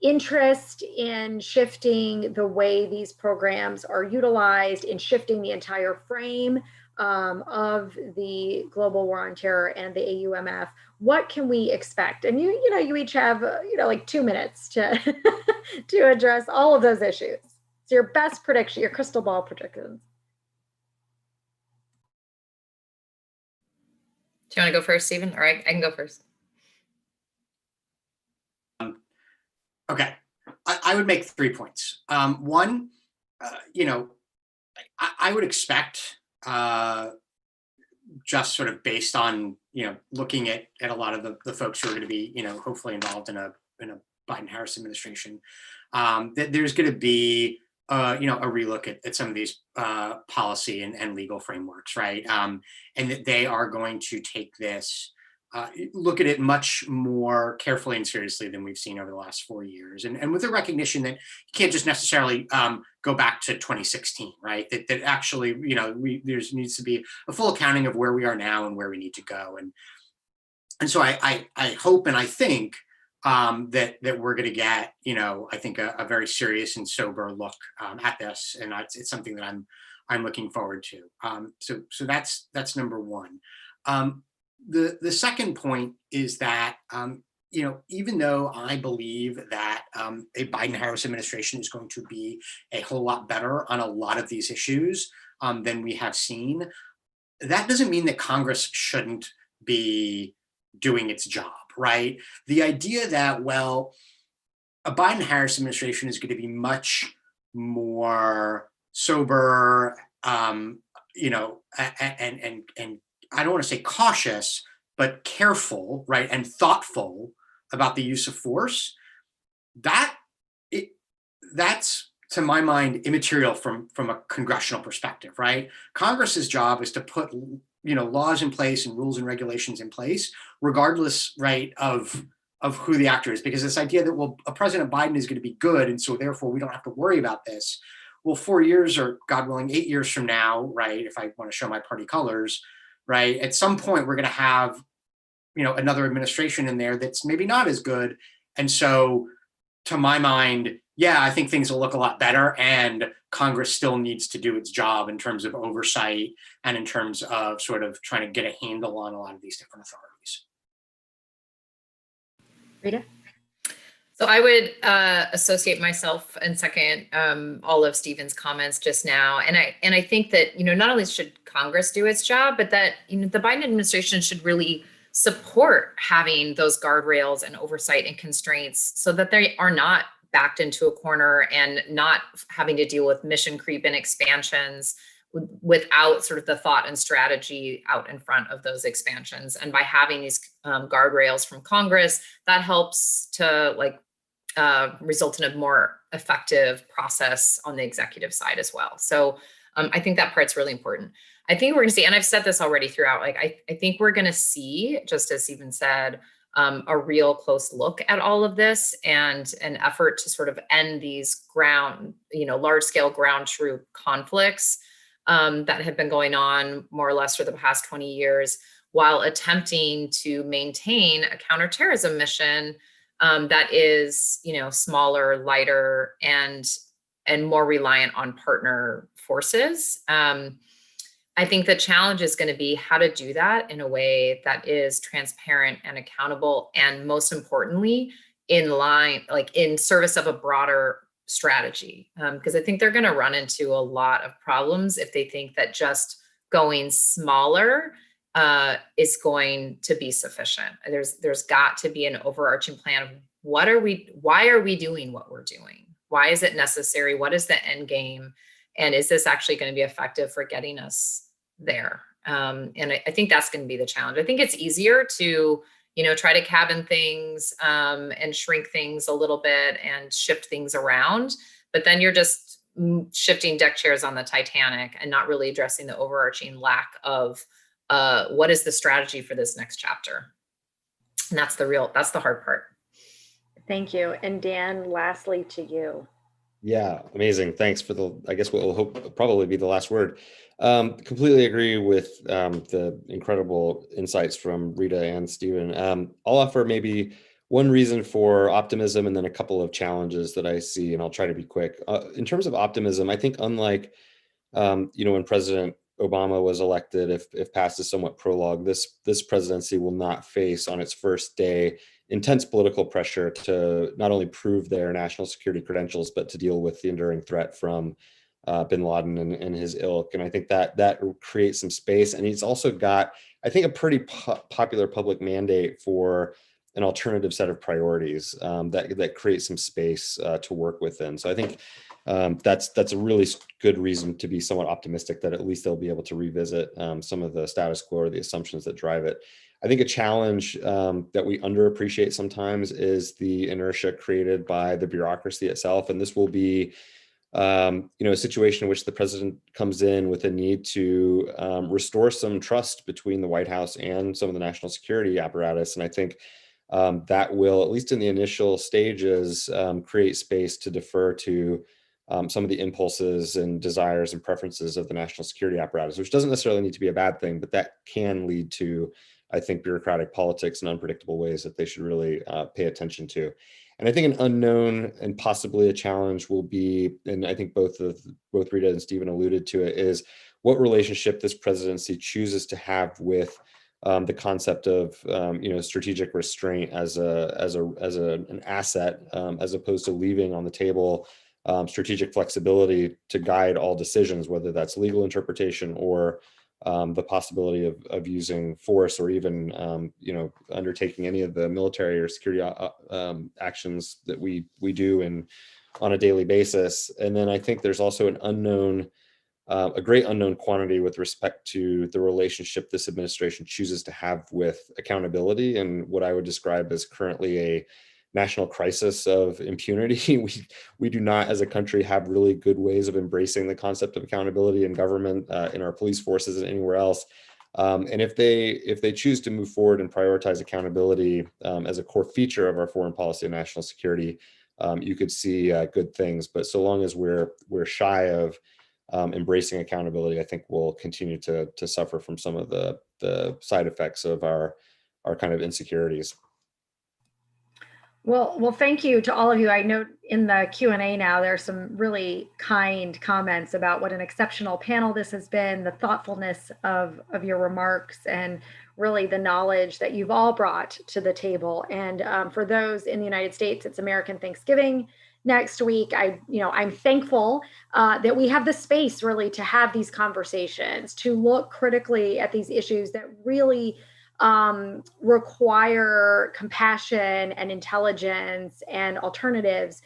interest in shifting the way these programs are utilized, in shifting the entire frame of the global war on terror and the AUMF? What can we expect? And you each have like 2 minutes to to address all of those issues. So your best prediction, your crystal ball predictions. Do you want to go first, Stephen? All right, I can go first. Okay, I would make 3 points. One, I would expect, just sort of based on looking at a lot of the folks who are going to be hopefully involved in a Biden-Harris administration, that there's going to be a relook at some of these policy and legal frameworks, right? And that they are going to take this, look at it much more carefully and seriously than we've seen over the last 4 years, and with the recognition that you can't just necessarily go back to 2016, right? That actually, there needs to be a full accounting of where we are now and where we need to go, and so I hope and I think that we're going to get, I think a very serious and sober look at this, and it's something that I'm looking forward to. So that's number one. The second point is that, even though I believe that a Biden-Harris administration is going to be a whole lot better on a lot of these issues than we have seen, that doesn't mean that Congress shouldn't be doing its job, right? The idea that, well, a Biden-Harris administration is going to be much more sober, and I don't want to say cautious, but careful, right, and thoughtful about the use of force, that's, to my mind, immaterial from a congressional perspective, right? Congress's job is to put laws in place and rules and regulations in place, regardless, right, of who the actor is, because this idea that, well, a President Biden is going to be good, and so therefore we don't have to worry about this. Well, 4 years, or God willing, 8 years from now, right, if I want to show my party colors, right, at some point we're going to have, another administration in there that's maybe not as good. And so, to my mind, yeah, I think things will look a lot better, and Congress still needs to do its job in terms of oversight and in terms of sort of trying to get a handle on a lot of these different authorities. Rita? So I would associate myself and second all of Stephen's comments just now, and I think that not only should Congress do its job, but that the Biden administration should really support having those guardrails and oversight and constraints so that they are not backed into a corner and not having to deal with mission creep and expansions without sort of the thought and strategy out in front of those expansions. And by having these guardrails from Congress, that helps to result in a more effective process on the executive side as well. So I think that part's really important. I think we're going to see, and I've said this already throughout, I think we're going to see, just as Stephen said, a real close look at all of this and an effort to sort of end these large scale ground troop conflicts that have been going on more or less for the past 20 years, while attempting to maintain a counterterrorism mission that is, smaller, lighter, and more reliant on partner forces. I think the challenge is going to be how to do that in a way that is transparent and accountable, and most importantly, in service of a broader strategy. Because I think they're going to run into a lot of problems if they think that just going smaller is going to be sufficient. There's got to be an overarching plan of why are we doing what we're doing? Why is it necessary? What is the end game? And is this actually going to be effective for getting us there? And I think that's going to be the challenge. I think it's easier to, try to cabin things and shrink things a little bit and shift things around, but then you're just shifting deck chairs on the Titanic and not really addressing the overarching lack of what is the strategy for this next chapter. And that's the hard part. Thank you. And Dan, lastly to you. Yeah, amazing. Thanks for I guess what will hope probably be the last word. Completely agree with the incredible insights from Rita and Stephen. I'll offer maybe one reason for optimism and then a couple of challenges that I see, and I'll try to be quick. In terms of optimism, I think unlike when President Obama was elected, if passed is somewhat prologue, this presidency will not face on its first day intense political pressure to not only prove their national security credentials, but to deal with the enduring threat from bin Laden and his ilk. And I think that creates some space. And he's also got, I think, a pretty popular public mandate for an alternative set of priorities that create some space to work within. So I think that's a really good reason to be somewhat optimistic that at least they'll be able to revisit some of the status quo or the assumptions that drive it. I think a challenge that we underappreciate sometimes is the inertia created by the bureaucracy itself. And this will be a situation in which the president comes in with a need to restore some trust between the White House and some of the national security apparatus. And I think that will, at least in the initial stages, create space to defer to some of the impulses and desires and preferences of the national security apparatus, which doesn't necessarily need to be a bad thing, but that can lead to, I think, bureaucratic politics in unpredictable ways that they should really pay attention to. And I think an unknown and possibly a challenge will be, and I think both Rita and Stephen alluded to it, is what relationship this presidency chooses to have with the concept of strategic restraint as an asset, as opposed to leaving on the table strategic flexibility to guide all decisions, whether that's legal interpretation or the possibility of using force, or even undertaking any of the military or security actions that we do on a daily basis. And then I think there's also a great unknown quantity with respect to the relationship this administration chooses to have with accountability, and what I would describe as currently a national crisis of impunity. We do not, as a country, have really good ways of embracing the concept of accountability in government, in our police forces, and anywhere else. And if they choose to move forward and prioritize accountability as a core feature of our foreign policy and national security, you could see good things. But so long as we're shy of embracing accountability, I think we'll continue to suffer from some of the side effects of our kind of insecurities. Well, thank you to all of you. I note in the Q&A now, there's some really kind comments about what an exceptional panel this has been, the thoughtfulness of your remarks, and really the knowledge that you've all brought to the table. And for those in the United States, it's American Thanksgiving next week. I'm thankful that we have the space really to have these conversations, to look critically at these issues that really require compassion and intelligence and alternatives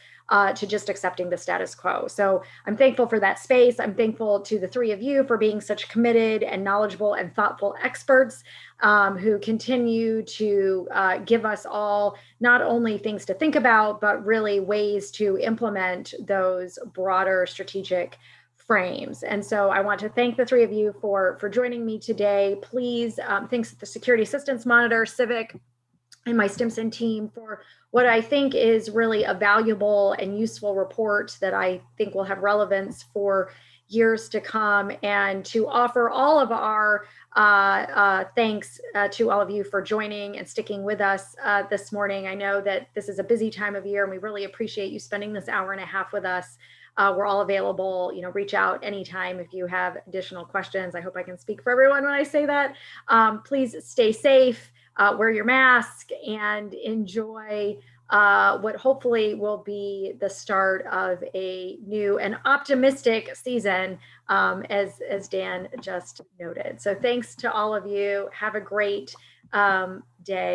to just accepting the status quo. So I'm thankful for that space. I'm thankful to the three of you for being such committed and knowledgeable and thoughtful experts who continue to give us all not only things to think about, but really ways to implement those broader strategic frames. And so I want to thank the three of you for joining me today. Please, thanks to the Security Assistance Monitor, Civic, and my Stimson team for what I think is really a valuable and useful report that I think will have relevance for years to come, and to offer all of our thanks to all of you for joining and sticking with us this morning. I know that this is a busy time of year, and we really appreciate you spending this hour and a half with us. We're all available, reach out anytime if you have additional questions. I hope I can speak for everyone when I say that. Please stay safe, wear your mask, and enjoy what hopefully will be the start of a new and optimistic season, as Dan just noted. So thanks to all of you. Have a great day.